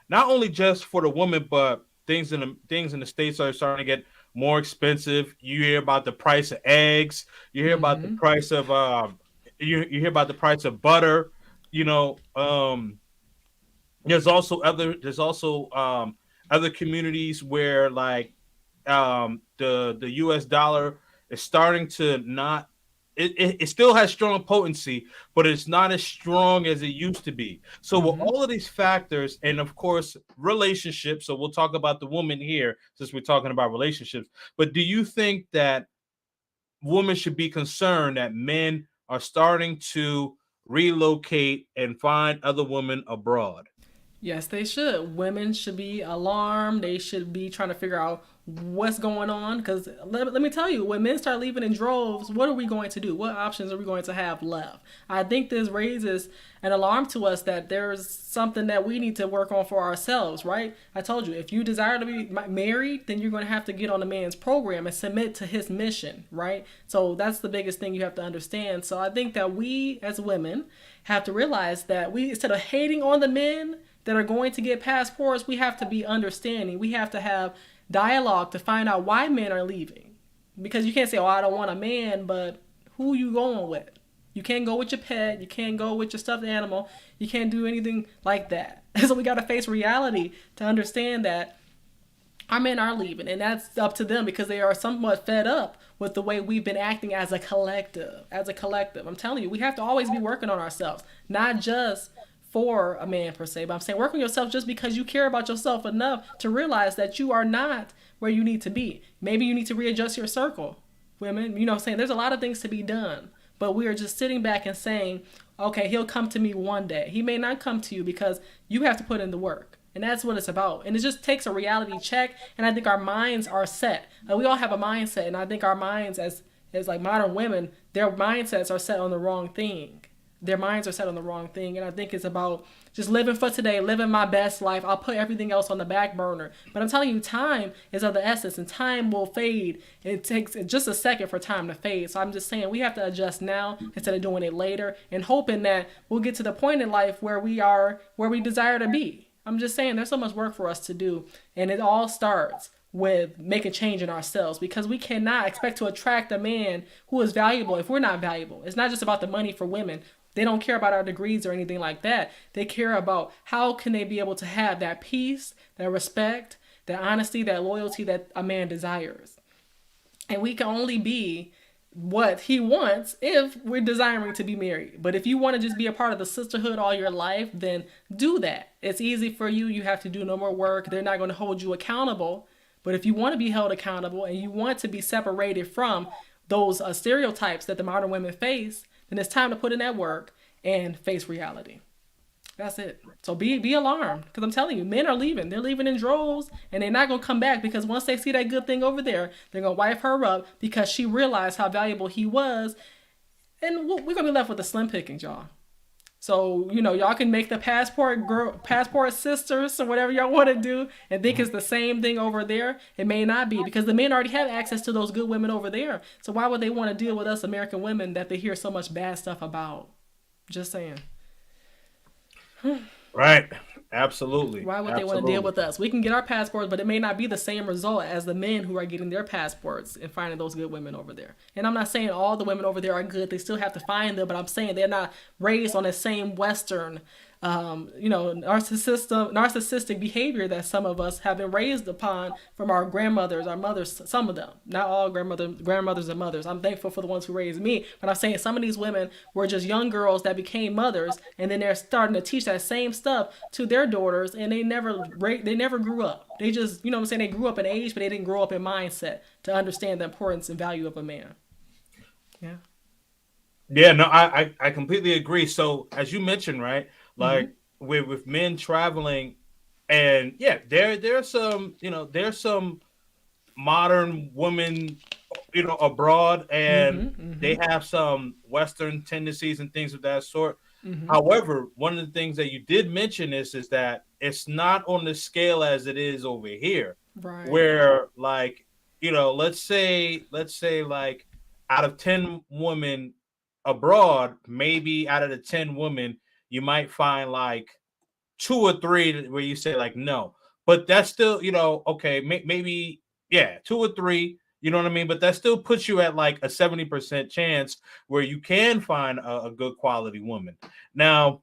not only just for the woman, but things in the States are starting to get more expensive. You hear about the price of eggs. You hear about the price of you hear about the price of butter. You know, there's also other communities where like the US dollar is starting to not. It still has strong potency, but it's not as strong as it used to be. So with all of these factors, and of course relationships, so we'll talk about the woman here since we're talking about relationships, but do you think that women should be concerned that men are starting to relocate and find other women abroad? Yes, they should. Women should be alarmed. They should be trying to figure out what's going on. Because let me tell you, when men start leaving in droves, what are we going to do? What options are we going to have left? I think this raises an alarm to us that there's something that we need to work on for ourselves, right? I told you, if you desire to be married, then you're going to have to get on a man's program and submit to his mission, right? So that's the biggest thing you have to understand. So I think that we as women have to realize that we, instead of hating on the men that are going to get passports, we have to be understanding. We have to have dialogue to find out why men are leaving. Because you can't say, oh, I don't want a man, but who you going with? You can't go with your pet. You can't go with your stuffed animal. You can't do anything like that. So we got to face reality to understand that our men are leaving, and that's up to them because they are somewhat fed up with the way we've been acting as a collective. I'm telling you, we have to always be working on ourselves, not just for a man per se, but I'm saying work on yourself just because you care about yourself enough to realize that you are not where you need to be. Maybe you need to readjust your circle, women. You know what I'm saying? There's a lot of things to be done, but we are just sitting back and saying, okay, he'll come to me one day. He may not come to you because you have to put in the work. And that's what it's about. And it just takes a reality check. And I think our minds are set. We all have a mindset. And I think our minds as like modern women, their mindsets are set on the wrong thing. Their minds are set on the wrong thing. And I think it's about just living for today, living my best life. I'll put everything else on the back burner. But I'm telling you, time is of the essence, and time will fade. It takes just a second for time to fade. So I'm just saying we have to adjust now instead of doing it later, and hoping that we'll get to the point in life where we are where we desire to be. I'm just saying there's so much work for us to do. And it all starts with making change in ourselves, because we cannot expect to attract a man who is valuable if we're not valuable. It's not just about the money for women. They don't care about our degrees or anything like that. They care about how can they be able to have that peace, that respect, that honesty, that loyalty that a man desires. And we can only be what he wants if we're desiring to be married. But if you want to just be a part of the sisterhood all your life, then do that. It's easy for you. You have to do no more work. They're not going to hold you accountable. But if you want to be held accountable and you want to be separated from those stereotypes that the modern women face, then it's time to put in that work and face reality. That's it. So be alarmed, because I'm telling you, men are leaving. They're leaving in droves, and they're not going to come back, because once they see that good thing over there, they're going to wipe her up because she realized how valuable he was. And we're going to be left with the slim pickings, y'all. So, you know, y'all can make the passport sisters or whatever y'all want to do and think it's the same thing over there. It may not be, because the men already have access to those good women over there. So why would they want to deal with us American women that they hear so much bad stuff about? Just saying. Right. Absolutely. Why would they want to deal with us? We can get our passports, but it may not be the same result as the men who are getting their passports and finding those good women over there. And I'm not saying all the women over there are good. They still have to find them, but I'm saying they're not raised on the same Western, narcissistic behavior that some of us have been raised upon from our grandmothers, our mothers, some of them. Not all grandmothers and mothers. I'm thankful for the ones who raised me, but I'm saying some of these women were just young girls that became mothers, and then they're starting to teach that same stuff to their daughters, and they never grew up. They just, you know what I'm saying, they grew up in age, but they didn't grow up in mindset to understand the importance and value of a man. Yeah. Yeah, no, I completely agree. So as you mentioned, right, like with men traveling, and yeah, there's some modern women, abroad, and they have some Western tendencies and things of that sort. However, one of the things that you did mention is that it's not on the scale as it is over here, Right. where like, you know, let's say like out of 10 women abroad, maybe out of the 10 women, you might find like 2 or 3 where you say like no, but that's still, you know, okay, maybe yeah, 2 or 3, you know what I mean, but that still puts you at like a 70% chance where you can find a good quality woman. Now,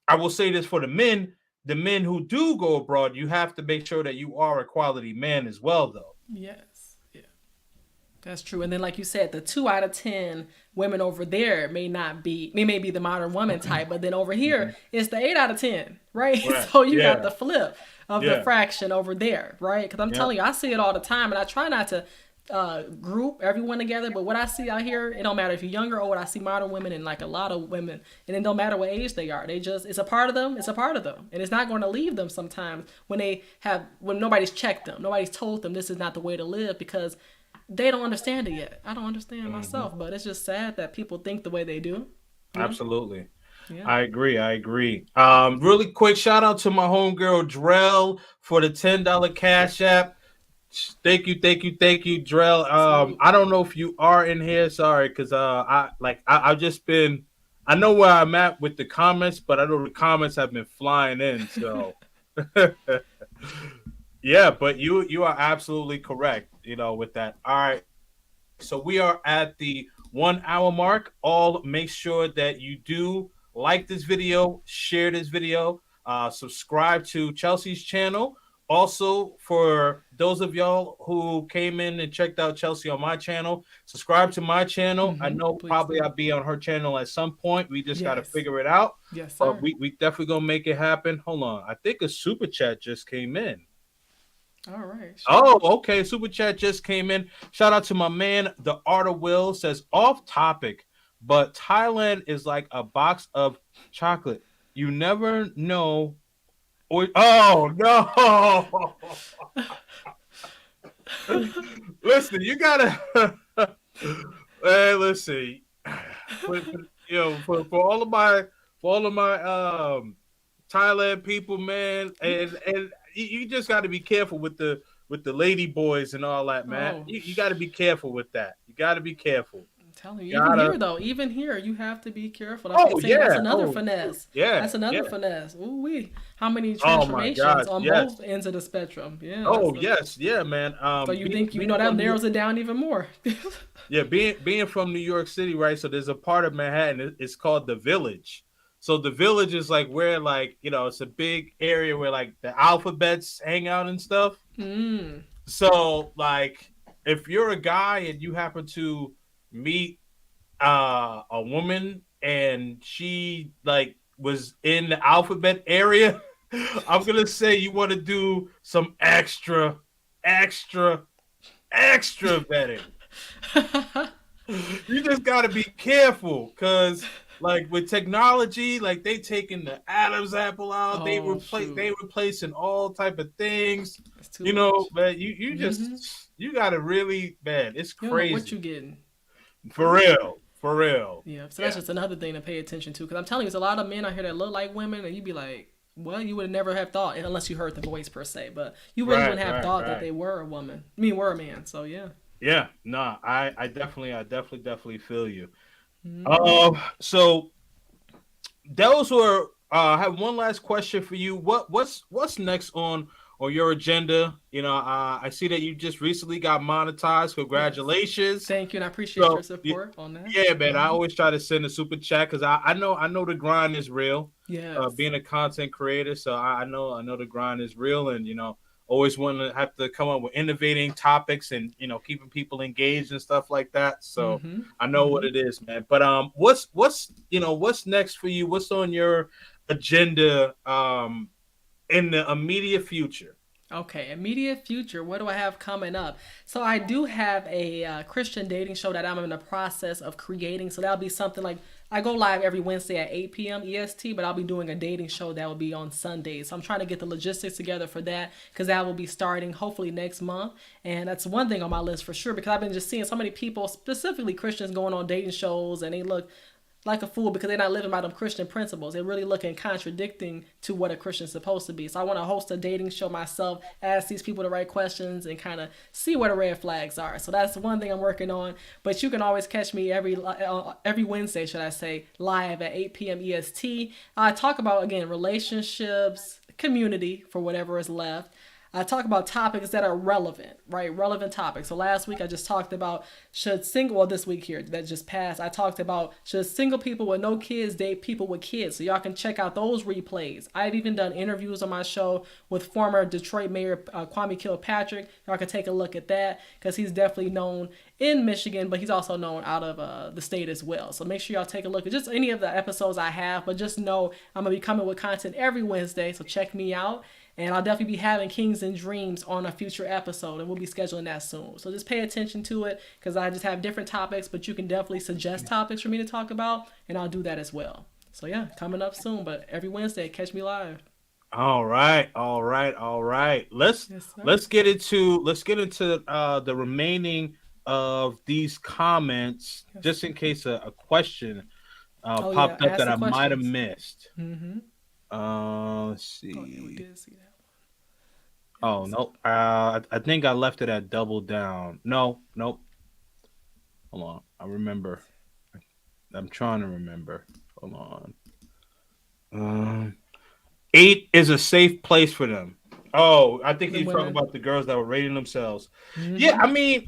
I will say this for the men who do go abroad, you have to make sure that you are a quality man as well, though. Yes. Yeah. That's true. And then, like you said, the 2 out of 10 women over there may be the modern woman type, but then over here it's the 8 out of 10, right? So you got the flip of the fraction over there, right? Because I'm telling you, I see it all the time, and I try not to group everyone together, but what I see out here, it don't matter if you're younger or old. I see modern women and like a lot of women, and it don't matter what age they are. They just, it's a part of them, and it's not going to leave them sometimes when nobody's checked them, nobody's told them this is not the way to live, because they don't understand it yet. I don't understand myself, but it's just sad that people think the way they do. Absolutely. Yeah. I agree. Really quick shout out to my homegirl Drell for the $10 Cash App. Thank you, Drell. I don't know if you are in here. Sorry, because I've just been, I know where I'm at with the comments, but I know the comments have been flying in. So yeah, but you are absolutely correct, you know, with that. All right. So we are at the 1 hour mark. All make sure that you do like this video, share this video, subscribe to Chelsea's channel. Also, for those of y'all who came in and checked out Chelsea on my channel, subscribe to my channel. I know probably I'll be on her channel at some point. We just got to figure it out. Yes, sir. But we definitely going to make it happen. Hold on. I think a super chat just came in. All right. Sure. Oh, okay. Super chat just came in. Shout out to my man, The Art of Will, says off topic, but Thailand is like a box of chocolate. You never know. Oh no! Listen, you gotta. Hey, listen. For all of my Thailand people, man, and you just got to be careful with the lady boys and all that, man. Oh. You got to be careful with that. You got to be careful. I'm telling you, even here, you have to be careful. That's another finesse. Yeah, that's another finesse. Ooh, how many transformations on both ends of the spectrum? Yeah. Yeah, man. So you think that narrows it down even more? Yeah, being from New York City, right? So there's a part of Manhattan. It's called the Village. So the Village is like where, like, you know, it's a big area where like the alphabets hang out and stuff. So like, if you're a guy and you happen to meet a woman and she like was in the alphabet area, I'm gonna say you want to do some extra vetting. You just gotta be careful, because like with technology, like they taking the Adam's apple out, they replacing all type of things, you know, but you just you gotta really, man, it's crazy. You don't know what you getting. For real. Yeah, so that's just another thing to pay attention to, because I'm telling you, there's a lot of men out here that look like women, and you'd be like, well, you would never have thought, unless you heard the voice per se, but you really wouldn't have thought that they were a woman. I mean, were a man. So yeah. Yeah, no, I definitely feel you. So those were. I have one last question for you. What's next on your agenda? You know, I see that you just recently got monetized. Congratulations! Yes. Thank you, and I appreciate your support on that. Yeah, man. I always try to send a super chat because I know the grind is real. Yeah. Being a content creator, so I know the grind is real, and you know, always want to have to come up with innovating topics and, you know, keeping people engaged and stuff like that. So I know what it is, man. But what's next for you? What's on your agenda in the immediate future? Okay, immediate future. What do I have coming up? So I do have a Christian dating show that I'm in the process of creating. So that'll be something like, I go live every Wednesday at 8 p.m. EST, but I'll be doing a dating show that will be on Sundays. So I'm trying to get the logistics together for that, because that will be starting hopefully next month. And that's one thing on my list for sure, because I've been just seeing so many people, specifically Christians, going on dating shows, and they look like a fool because they're not living by them Christian principles. They're really looking contradicting to what a Christian's supposed to be. So I want to host a dating show myself, ask these people the right questions, and kind of see where the red flags are. So that's one thing I'm working on. But you can always catch me every Wednesday, should I say, live at 8 p.m. EST. I talk about, again, relationships, community for whatever is left. I talk about topics that are relevant, right? Relevant topics. So last week I just talked about this week here that just passed, I talked about should single people with no kids date people with kids? So y'all can check out those replays. I've even done interviews on my show with former Detroit Mayor Kwame Kilpatrick. Y'all can take a look at that because he's definitely known in Michigan, but he's also known out of the state as well. So make sure y'all take a look at just any of the episodes I have, but just know I'm going to be coming with content every Wednesday, so check me out. And I'll definitely be having Kings and Dreams on a future episode, and we'll be scheduling that soon. So just pay attention to it because I just have different topics, but you can definitely suggest topics for me to talk about, and I'll do that as well. So yeah, coming up soon, but every Wednesday, catch me live. All right. Let's get into the remaining of these comments, just in case a question popped up that I might have missed. Mm-hmm. Let's see. Oh, yeah, we did see that Oh one. no. I think I left it at double down. Nope. Hold on. I remember. I'm trying to remember. Hold on. 8 is a safe place for them. Oh, I think he's talking about the girls that were rating themselves. Mm-hmm. Yeah, I mean,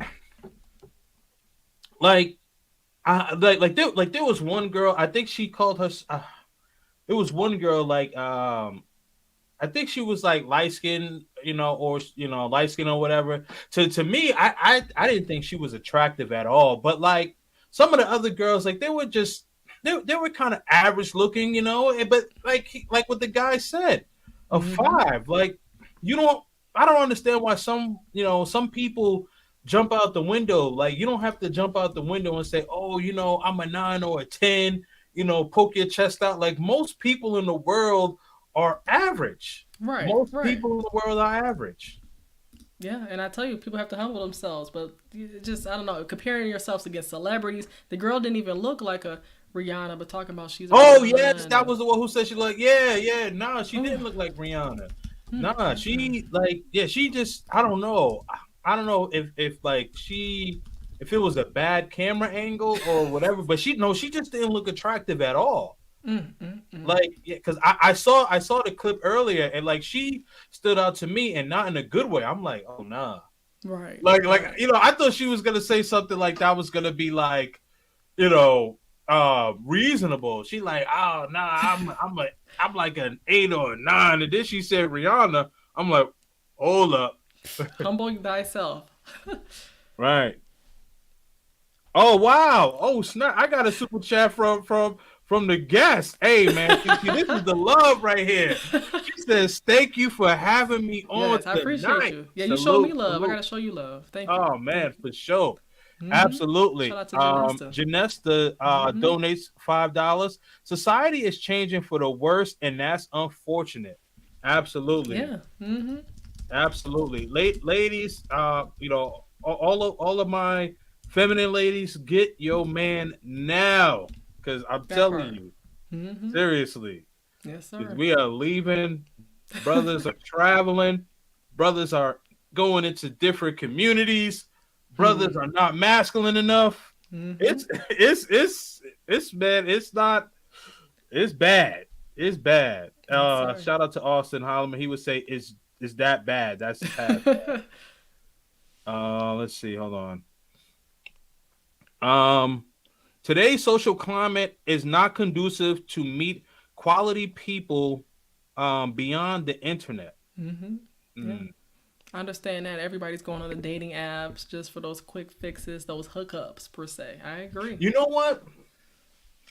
like there was one girl. I think she called her. It was one girl I think she was like light skin, or light skin or whatever. To me, I didn't think she was attractive at all. But like some of the other girls, like they were kind of average looking, But like what the guy said, a 5. Like I don't understand why some people jump out the window. Like you don't have to jump out the window and say, oh, I'm a 9 or a 10. Poke your chest out. Like most people in the world are average. Right. Most people in the world are average. Yeah, and I tell you, people have to humble themselves. But just, I don't know, comparing yourselves against celebrities. The girl didn't even look like a Rihanna, but talking about she's. Oh yes, that was the one who said she like Nah, she didn't look like Rihanna. Nah, she she just I don't know if it was a bad camera angle or whatever, but she just didn't look attractive at all. Like, because I saw the clip earlier and like she stood out to me and not in a good way. I'm like, oh nah, right? Like I thought she was gonna say something like that was gonna be like, reasonable. She like, oh nah, I'm like an 8 or a 9, and then she said Rihanna. I'm like, hold up, humble thyself. Right. Oh wow! Oh snap! I got a super chat from the guest. Hey man, see, this is the love right here. She says, "Thank you for having me on yes, tonight." I appreciate you. Yeah, you showed me love. I gotta show you love. Thank you. Oh man, for sure. Absolutely. Shout out to Janesta donates $5. Society is changing for the worse, and that's unfortunate. Absolutely. Yeah. Absolutely. Ladies, all of my feminine ladies, get your man now, because I'm telling you, seriously. Yes, sir. We are leaving. Brothers are traveling. Brothers are going into different communities. Brothers are not masculine enough. It's bad. It's bad. It's bad. Shout out to Austin Holloman. He would say it's that bad. That's bad. Let's see. Hold on. Today's social climate is not conducive to meet quality people beyond the internet. Yeah. I understand that everybody's going on the dating apps just for those quick fixes, those hookups per se. I agree. You know what?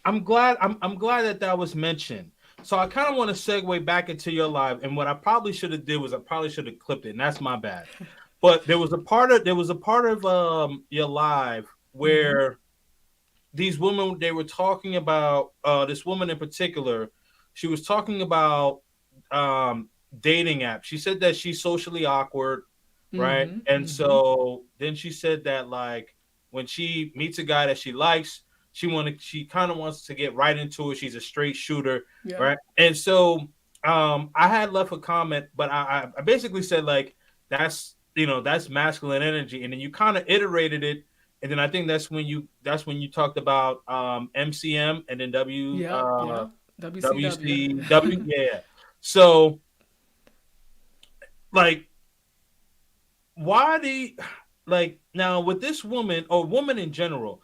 I'm glad that was mentioned. So I kind of want to segue back into your live, and what I probably should have did was I probably should have clipped it, and that's my bad. But there was a part of your live where these women, they were talking about this woman in particular. She was talking about dating apps. She said that she's socially awkward, right? And so then she said that like when she meets a guy that she likes, she kind of wants to get right into it. She's a straight shooter, Yeah. right? And so I had left a comment, but I basically said like that's masculine energy, and then you kind of iterated it, and then I think that's when you talked about MCM and then WCW. WCW, yeah. So like, why now with this woman or woman in general,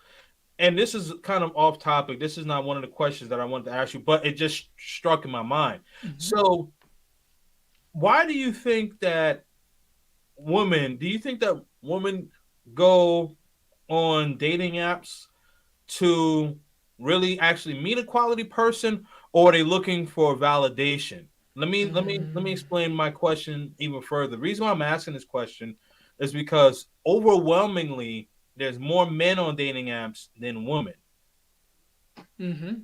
and this is kind of off topic. This is not one of the questions that I wanted to ask you, but it just struck in my mind. Mm-hmm. So why do you think that women go on dating apps to really actually meet a quality person, or are they looking for validation? Let me explain my question even further. The reason why I'm asking this question is because overwhelmingly there's more men on dating apps than women.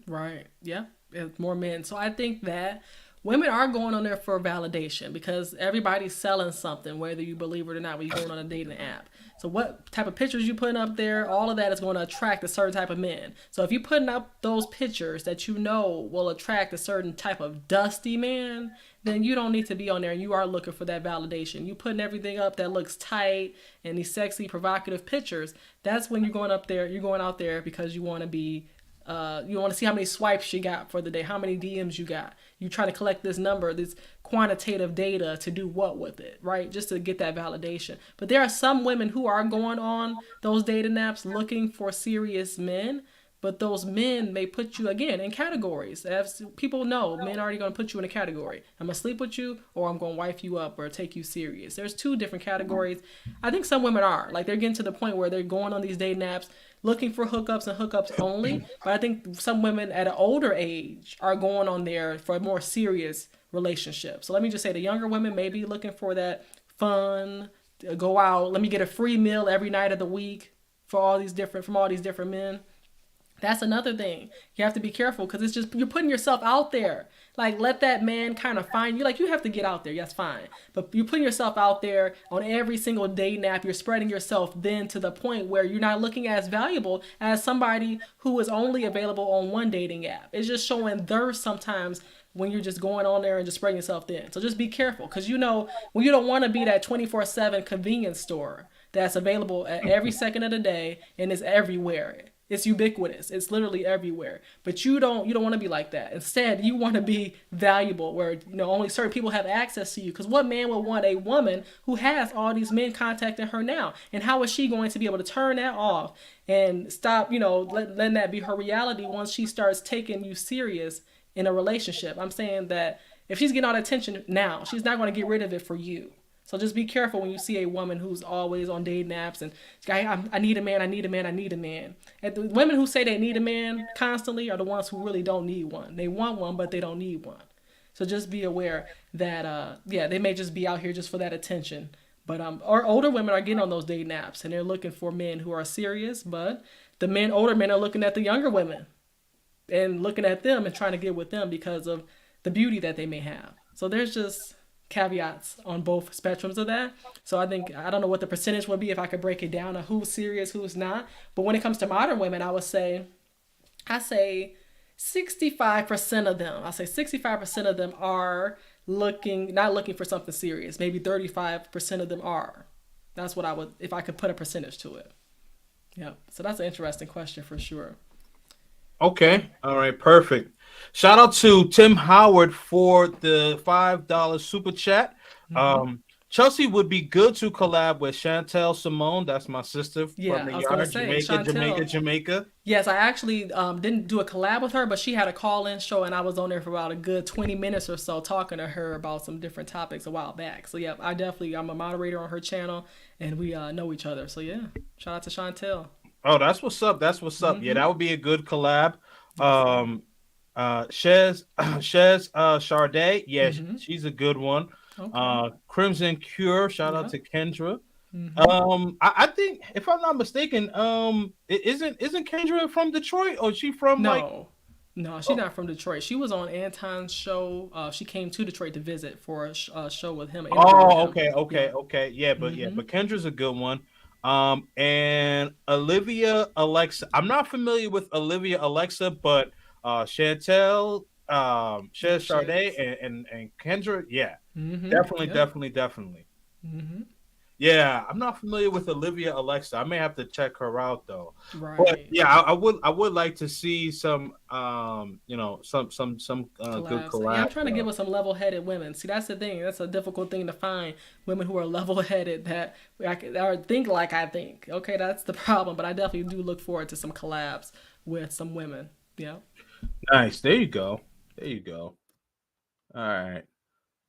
Right. Yeah. It's more men. So I think that women are going on there for validation because everybody's selling something, whether you believe it or not, when you're going on a dating app. So what type of pictures you putting up there, all of that is going to attract a certain type of men. So if you're putting up those pictures that you know will attract a certain type of dusty man, then you don't need to be on there, and you are looking for that validation. You putting everything up that looks tight and these sexy, provocative pictures, that's when you're going out there because you want to be you want to see how many swipes you got for the day, how many DMs you got. You try to collect this number, this quantitative data to do what with it, right? Just to get that validation. But there are some women who are going on those dating apps looking for serious men, but those men may put you, again, in categories. As people know, men are already going to put you in a category. I'm going to sleep with you, or I'm going to wife you up or take you serious. There's two different categories. I think some women are. Like, they're getting to the point where they're going on these dating apps looking for hookups and hookups only. But I think some women at an older age are going on there for a more serious relationship. So let me just say the younger women may be looking for that fun, go out, let me get a free meal every night of the week from all these different men. That's another thing. You have to be careful because it's just, you're putting yourself out there. Like, let that man kind of find you. Like, you have to get out there. That's fine. But you're putting yourself out there on every single dating app. You're spreading yourself then to the point where you're not looking as valuable as somebody who is only available on one dating app. It's just showing thirst sometimes when you're just going on there and just spreading yourself thin. So just be careful because you know, when you don't want to be that 24/7 convenience store that's available at every second of the day and is everywhere. It's ubiquitous. It's literally everywhere. But you don't want to be like that. Instead, you want to be valuable where, only certain people have access to you. Because what man would want a woman who has all these men contacting her now? And how is she going to be able to turn that off and stop, letting that be her reality once she starts taking you serious in a relationship? I'm saying that if she's getting all the attention now, she's not going to get rid of it for you. So just be careful when you see a woman who's always on dating apps and I need a man, I need a man, I need a man. And the women who say they need a man constantly are the ones who really don't need one. They want one, but they don't need one. So just be aware that, they may just be out here just for that attention. But or older women are getting on those dating apps and they're looking for men who are serious, but the older men are looking at the younger women and looking at them and trying to get with them because of the beauty that they may have. So there's just caveats on both spectrums of that. So I don't know what the percentage would be if I could break it down of who's serious, who's not. But when it comes to modern women, I say 65% of them. I say 65% of them are not looking for something serious. Maybe 35% of them are. That's what I would, if I could put a percentage to it. Yeah. So that's an interesting question for sure. Okay. All right. Perfect. Shout out to Tim Howard for the $5 super chat. Chelsea would be good to collab with Chantel Simone. That's my sister from the yard, Jamaica. Yes, I actually didn't do a collab with her, but she had a call-in show, and I was on there for about a good 20 minutes or so talking to her about some different topics a while back. So yeah, I'm a moderator on her channel, and we know each other. So yeah, shout out to Chantel. Oh, that's what's up. That's what's up. Yeah, that would be a good collab. Shez Sharday. Yeah, she's a good one. Okay. Crimson Cure. Shout out to Kendra. I think, if I'm not mistaken, isn't Kendra from Detroit, or is she from No, she's not from Detroit. She was on Anton's show. She came to Detroit to visit for a show with him. Oh, okay. Yeah, but Kendra's a good one. And Olivia Alexa. I'm not familiar with Olivia Alexa, but Chantel, Cher Sade, and Kendra, yeah, definitely. Mm-hmm. Yeah, I'm not familiar with Olivia Alexa. I may have to check her out though. Right. But yeah, I would like to see some some good collabs. Yeah, I'm trying to get with some level-headed women. See, that's the thing. That's a difficult thing to find. Women who are level-headed that or think like I think. Okay, that's the problem. But I definitely do look forward to some collabs with some women. Yeah. Nice. There you go. All right.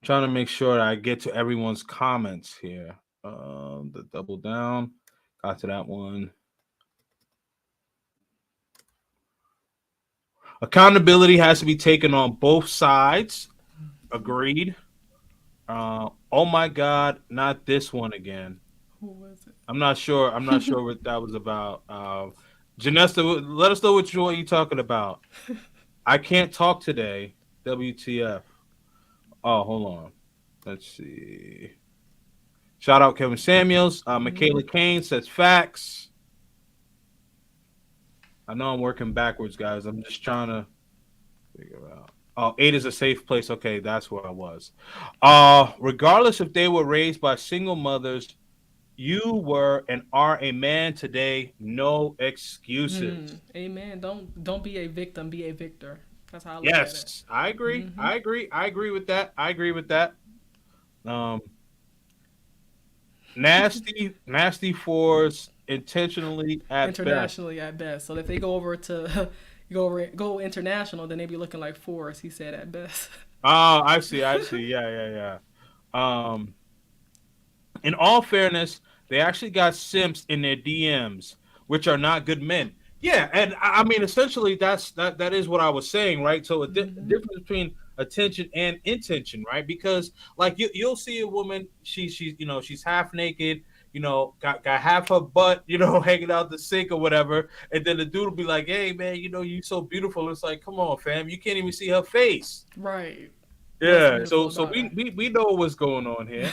Trying to make sure that I get to everyone's comments here. The double down. Got to that one. Accountability has to be taken on both sides. Agreed. Oh my God, not this one again. Who was it? I'm not sure what that was about. Janessa, let us know what you're talking about. I can't talk today. WTF. Oh, hold on. Let's see. Shout out Kevin Samuels. Michaela Kane says facts. I know I'm working backwards, guys. I'm just trying to figure out. Oh, 8 is a safe place. Okay, that's where I was. Regardless if they were raised by single mothers, you were and are a man today. No excuses. Amen. Don't be a victim. Be a victor. That's how I look at it. Yes, I agree. Mm-hmm. I agree with that. Nasty fours intentionally at internationally at best. So if they go over to go international, then they be looking like fours. He said at best. Oh, I see. Yeah. In all fairness, they actually got simps in their DMs, which are not good men. Yeah, and I mean, essentially, that is what I was saying, right? So a difference between attention and intention, right? Because like you'll see a woman, she's half naked, got half her butt, hanging out the sink or whatever, and then the dude will be like, "Hey, man, you so beautiful." It's like, come on, fam, you can't even see her face. Right. Yeah. So we know what's going on here.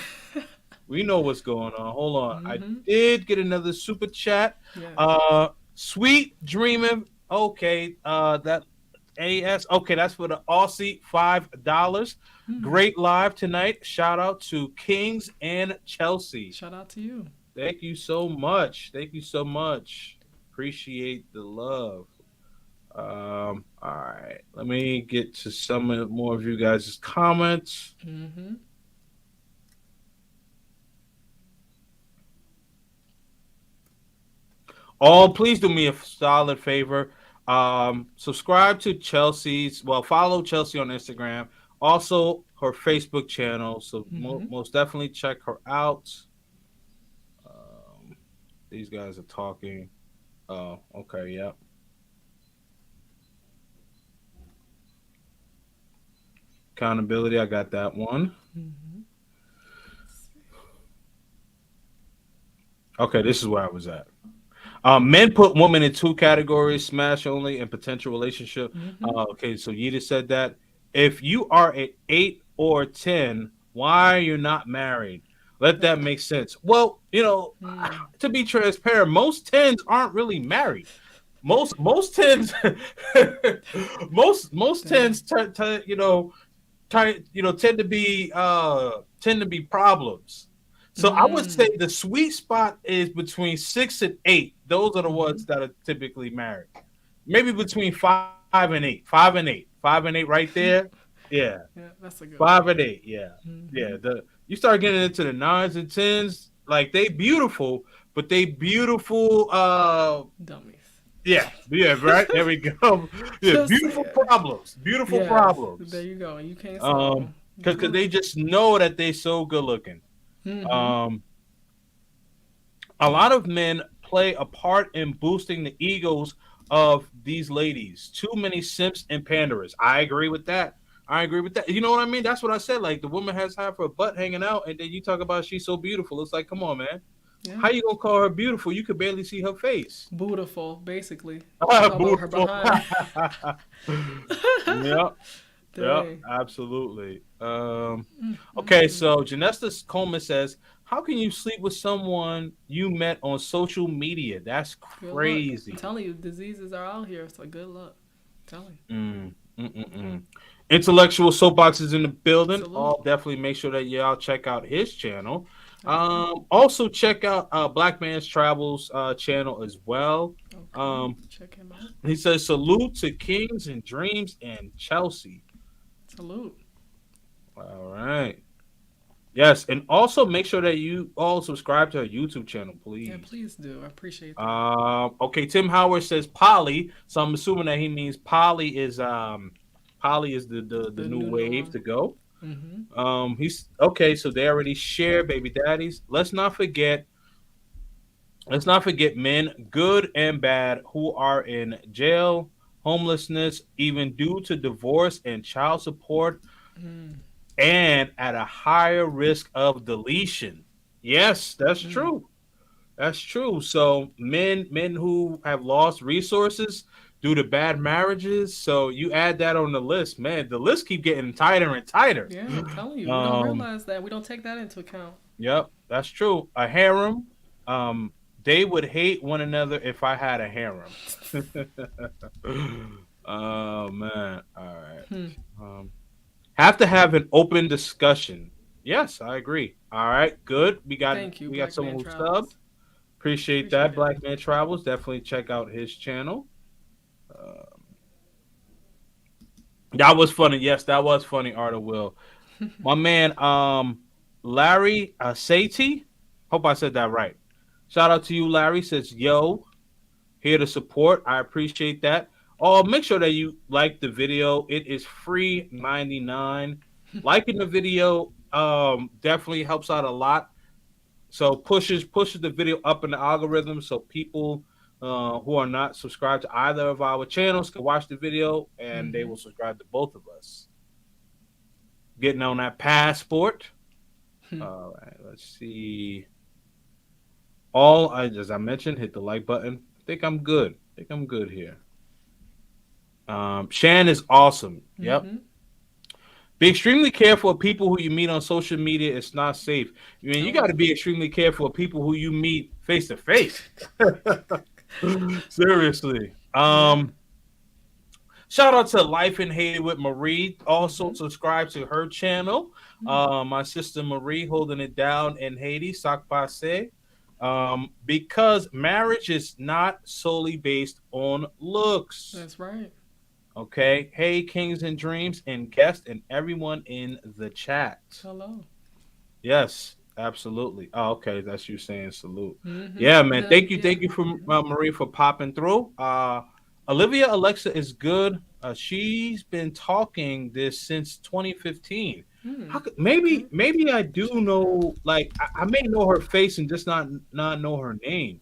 We know what's going on. Hold on, I did get another super chat. Yeah. Sweet dreaming. Okay, that AS. Okay, that's for the Aussie $5. Great live tonight. Shout out to Kings and Chelsea. Shout out to you. Thank you so much. Appreciate the love. All right, let me get to some more of you guys' comments. Please do me a solid favor. Subscribe to follow Chelsea on Instagram, also her Facebook channel. So most definitely check her out. These guys are talking. Oh, okay, yep. Accountability, I got that one. Okay, this is where I was at. Men put women in two categories: smash only and potential relationship. Okay, so Yida said that. If you are an 8 or 10, why are you not married? Let that make sense. Well, to be transparent, most 10s aren't really married. Most 10s, most 10s tend to be problems. So I would say the sweet spot is between 6 and 8. Those are the ones that are typically married. Maybe between 5 and 8. 5 and 8. 5 and 8 right there. Yeah. Yeah, that's a good 5 and 8. Yeah. Yeah. You start getting into the 9s and 10s, like they beautiful, but they beautiful dummies. Yeah, right. There we go. Yeah, beautiful problems. Beautiful problems. There you go. You can't say because they just know that they're so good looking. A lot of men play a part in boosting the egos of these ladies. Too many simps and panderers. I agree with that. You know what I mean? That's what I said. Like the woman has half her butt hanging out, and then you talk about she's so beautiful. It's like, come on, man. Yeah. How you gonna call her beautiful? You could barely see her face. Beautiful, basically. Beautiful. Yep, absolutely. Okay, so Janessa Coleman says How can you sleep with someone you met on social media? That's Good luck. crazy. I'm telling you, diseases are out here, so good luck. I'm telling you. Intellectual Soapboxes in the building. Salute. I'll definitely make sure that y'all check out his channel. Also check out Black Man's Travels channel as well. Check him out. He says salute to Kings and Dreams and Chelsea. Salute. All right. Yes, and also make sure that you all subscribe to our YouTube channel, please. Yeah, please do. I appreciate that. Okay, Tim Howard says poly, so I'm assuming that he means poly is the new wave to go. He's okay, so they already share baby daddies. Let's not forget men, good and bad, who are in jail, homelessness, even due to divorce and child support, and at a higher risk of deletion. Yes, that's true. That's true. So men who have lost resources due to bad marriages. So you add that on the list, man. The list keep getting tighter and tighter. Yeah, I'm telling you, we don't realize that. We don't take that into account. Yep, that's true. A harem. They would hate one another if I had a harem. Oh man. All right. Have to have an open discussion. Yes, I agree. All right, good. We got someone who subbed. Appreciate that. Black Man Travels. Definitely check out his channel. That was funny. Yes, that was funny, Art of Will. My man, Larry Sati. Hope I said that right. Shout out to you, Larry. Says, yo, here to support. I appreciate that. Oh, make sure that you like the video. It is free 99. Liking the video definitely helps out a lot. So pushes the video up in the algorithm so people who are not subscribed to either of our channels can watch the video and they will subscribe to both of us. Getting on that passport. All right, let's see. As I mentioned, hit the like button. I think I'm good here. Shan is awesome. Yep. Be extremely careful of people who you meet on social media. It's not safe. I mean, you got to be extremely careful of people who you meet face to face. Seriously. Shout out to Life in Haiti with Marie. Also subscribe to her channel. My sister Marie holding it down in Haiti. Sac passe. Because marriage is not solely based on looks. That's right. Okay. Hey, Kings and Dreams and guests and everyone in the chat. Hello. Yes, absolutely. Oh, okay. That's you saying salute. Yeah, man. Thank you for Marie for popping through. Olivia Alexa is good. She's been talking this since 2015. Maybe I do know. Like I may know her face and just not know her name.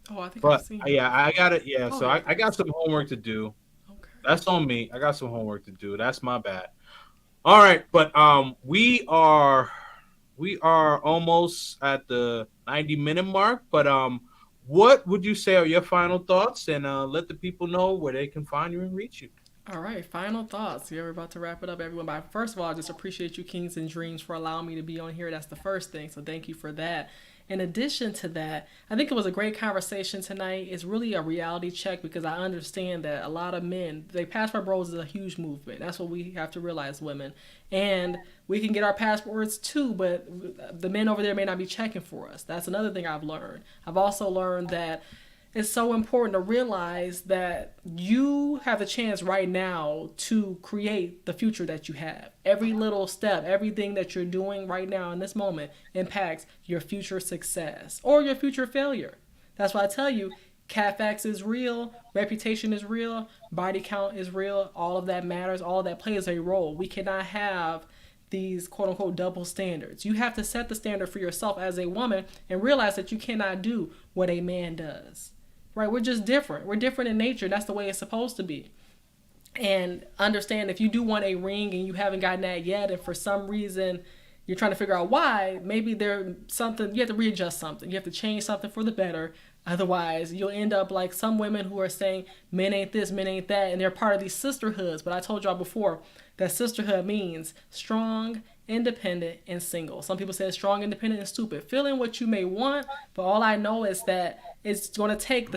Oh, I think But I've seen her. yeah, I got it. Yeah, Oh, so yeah. I got some homework to do. Okay. That's on me. I got some homework to do. That's my bad. All right, but we are almost at the 90-minute mark. But what would you say are your final thoughts? And let the people know where they can find you and reach you. All right, final thoughts. Yeah, we're about to wrap it up, everyone. But first of all, I just appreciate you, Kings and Dreams, for allowing me to be on here. That's the first thing. So thank you for that. In addition to that, I think it was a great conversation tonight. It's really a reality check because I understand that a lot of men, passport bros is a huge movement. That's what we have to realize, women. And we can get our passports too, but the men over there may not be checking for us. That's another thing I've learned. I've also learned that it's so important to realize that you have the chance right now to create the future that you have. Every little step, everything that you're doing right now in this moment impacts your future success or your future failure. That's why I tell you, CAFAX is real, reputation is real, body count is real, all of that matters, all of that plays a role. We cannot have these quote-unquote double standards. You have to set the standard for yourself as a woman and realize that you cannot do what a man does. Right? We're just different. We're different in nature. That's the way it's supposed to be. And understand if you do want a ring and you haven't gotten that yet, and for some reason you're trying to figure out why, maybe there's something, you have to readjust something. You have to change something for the better. Otherwise, you'll end up like some women who are saying, men ain't this, men ain't that, and they're part of these sisterhoods. But I told y'all before that sisterhood means strong independent, and single. Some people say strong, independent, and stupid. Fill in what you may want, but all I know is that it's going to take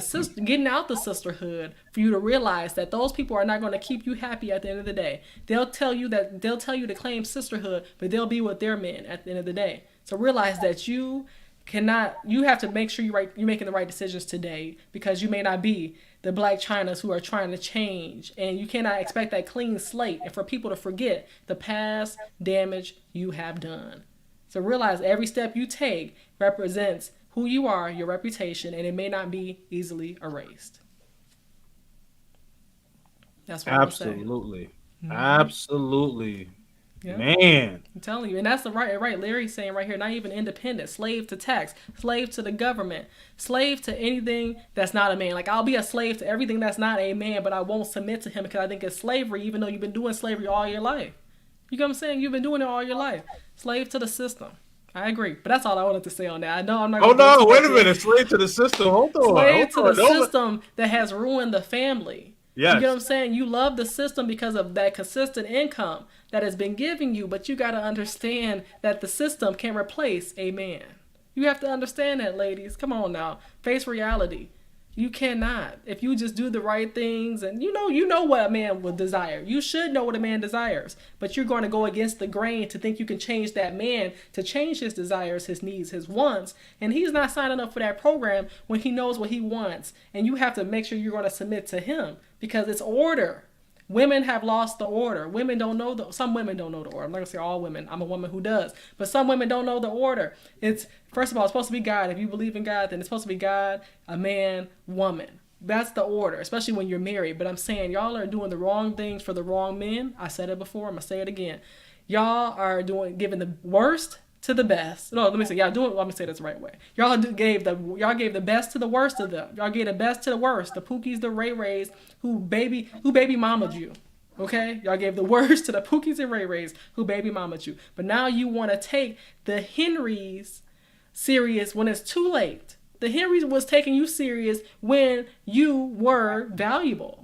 getting out the sisterhood for you to realize that those people are not going to keep you happy at the end of the day. They'll tell you to claim sisterhood, but they'll be with their men at the end of the day. So realize that you have to make sure you're making the right decisions today, because you may not be the Blac Chynas who are trying to change, and you cannot expect that clean slate and for people to forget the past damage you have done. So realize every step you take represents who you are, your reputation, and it may not be easily erased. That's what I'm saying. Absolutely. Absolutely. Yeah. Man, I'm telling you, and that's the right. Larry's saying right here, not even independent, slave to tax, slave to the government, slave to anything that's not a man. Like, I'll be a slave to everything that's not a man, but I won't submit to him because I think it's slavery, even though you've been doing slavery all your life. You know what I'm saying? You've been doing it all your life. Slave to the system. I agree, but that's all I wanted to say on that. I know I'm not. Oh no! Wait a minute. Slave to the system. Hold on. Slave to the system that has ruined the family. Yes. You get what I'm saying? You love the system because of that consistent income that has been giving you, but you got to understand that the system can replace a man. You have to understand that, ladies. Come on now. Face reality. You cannot. If you just do the right things, and you know what a man would desire. You should know what a man desires, but you're going to go against the grain to think you can change that man to change his desires, his needs, his wants, and he's not signing up for that program when he knows what he wants, and you have to make sure you're going to submit to him because it's order. Women have lost the order. Some women don't know the order. I'm not going to say all women. I'm a woman who does. But some women don't know the order. First of all, it's supposed to be God. If you believe in God, then it's supposed to be God, a man, woman. That's the order, especially when you're married. But I'm saying y'all are doing the wrong things for the wrong men. I said it before. I'm going to say it again. Y'all are giving the worst to the best. No, let me say, let me say this the right way. Y'all gave the best to the worst of them. Y'all gave the best to the worst. The Pookies, the Ray Rays, who baby mamaed you. Okay? Y'all gave the worst to the Pookies and Ray Rays who baby mamaed you. But now you want to take the Henrys serious when it's too late. The Henrys was taking you serious when you were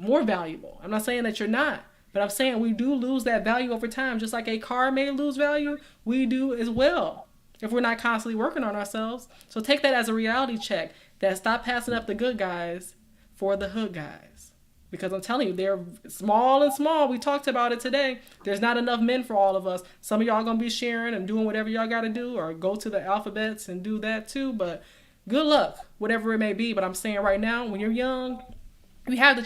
more valuable. I'm not saying that you're not. But I'm saying we do lose that value over time. Just like a car may lose value, we do as well if we're not constantly working on ourselves. So take that as a reality check, that stop passing up the good guys for the hood guys. Because I'm telling you, they're small. We talked about it today. There's not enough men for all of us. Some of y'all going to be sharing and doing whatever y'all got to do, or go to the alphabets and do that too. But good luck, whatever it may be. But I'm saying right now, when you're young, you have the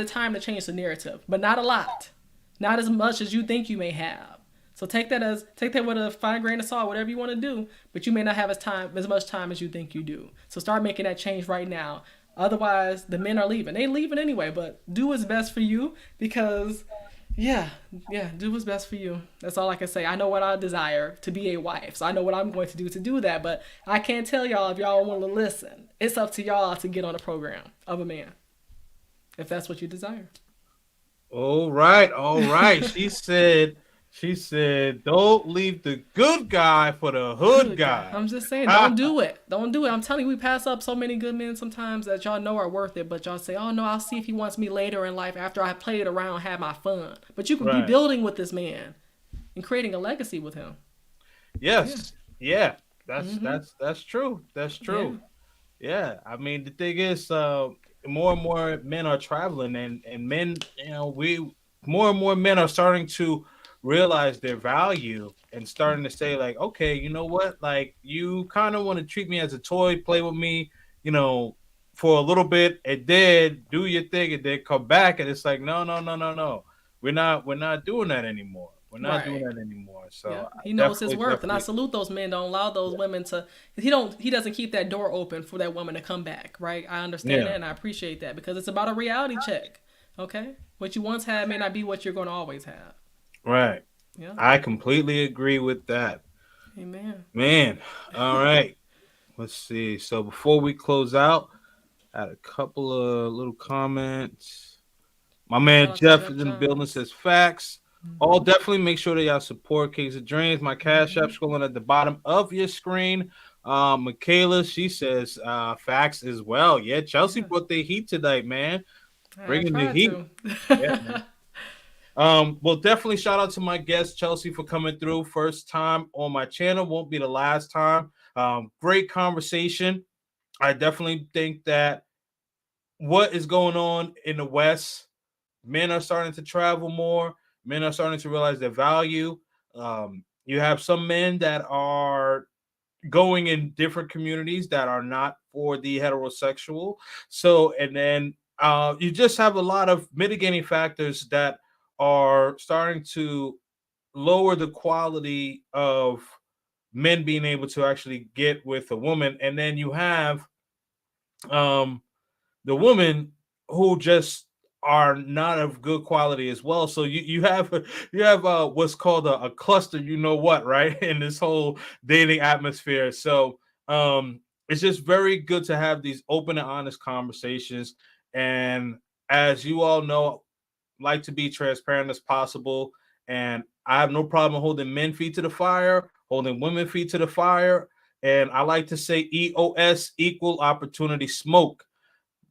time to change the narrative, but not a lot. Not as much as you think you may have. So take that with a fine grain of salt, whatever you want to do, but you may not have as much time as you think you do. So start making that change right now. Otherwise, the men are leaving. They leaving anyway, but do what's best for you because, do what's best for you. That's all I can say. I know what I desire to be a wife, so I know what I'm going to do that, but I can't tell y'all if y'all want to listen. It's up to y'all to get on the program of a man. If that's what you desire. All right. She said, don't leave the good guy for the hood guy. I'm just saying, don't do it. Don't do it. I'm telling you, we pass up so many good men sometimes that y'all know are worth it, but y'all say, oh no, I'll see if he wants me later in life after I played around and had my fun. But you can be building with this man and creating a legacy with him. Yes. Yeah. That's true. That's true. Yeah. I mean, the thing is, more and more men are traveling, and men, more and more men are starting to realize their value and starting to say, like, okay, you know what? Like, you kind of want to treat me as a toy, play with me, for a little bit, and then do your thing, and then come back, and it's like, no. We're not doing that anymore. We're not doing that anymore. So he knows his worth, and I salute those men. Don't allow those women to. He doesn't keep that door open for that woman to come back. Right? I understand that, and I appreciate that because it's about a reality check. Okay, what you once had may not be what you're going to always have. Right. Yeah. I completely agree with that. Amen. Man. All right. Let's see. So before we close out, I had a couple of little comments. My man Jeff is in the building, says facts. All definitely make sure that y'all support Kings of Dreams. My cash app scrolling at the bottom of your screen. Michaela, she says facts as well. Yeah, Chelsea brought the heat tonight, man. Bringing the heat. Well, definitely shout out to my guest Chelsea for coming through. First time on my channel, won't be the last time. Great conversation. I definitely think that what is going on in the West, men are starting to travel more. Men are starting to realize their value. You have some men that are going in different communities that are not for the heterosexual. So, and then you just have a lot of mitigating factors that are starting to lower the quality of men being able to actually get with a woman. And then you have the women who just are not of good quality as well. So you have what's called a cluster, you know what, right? In this whole dating atmosphere. So it's just very good to have these open and honest conversations. And as you all know, like to be transparent as possible. And I have no problem holding men feet to the fire, holding women feet to the fire. And I like to say EOS, equal opportunity smoke,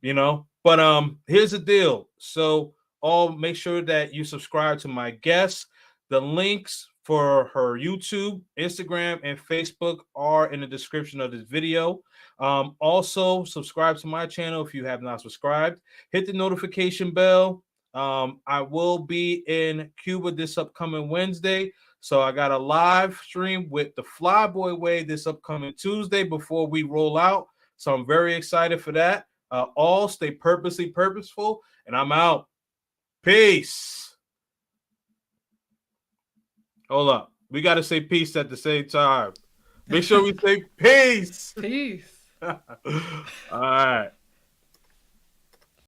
you know. But here's the deal. So all make sure that you subscribe to my guest. The links for her YouTube, Instagram, and Facebook are in the description of this video. Also subscribe to my channel if you have not subscribed. Hit the notification bell. I will be in Cuba this upcoming Wednesday. So I got a live stream with the Flyboy Way this upcoming Tuesday before we roll out. So I'm very excited for that. All stay purposely purposeful, and I'm out. Peace. Hold up. We got to say peace at the same time. Make sure we say peace. Peace. All right.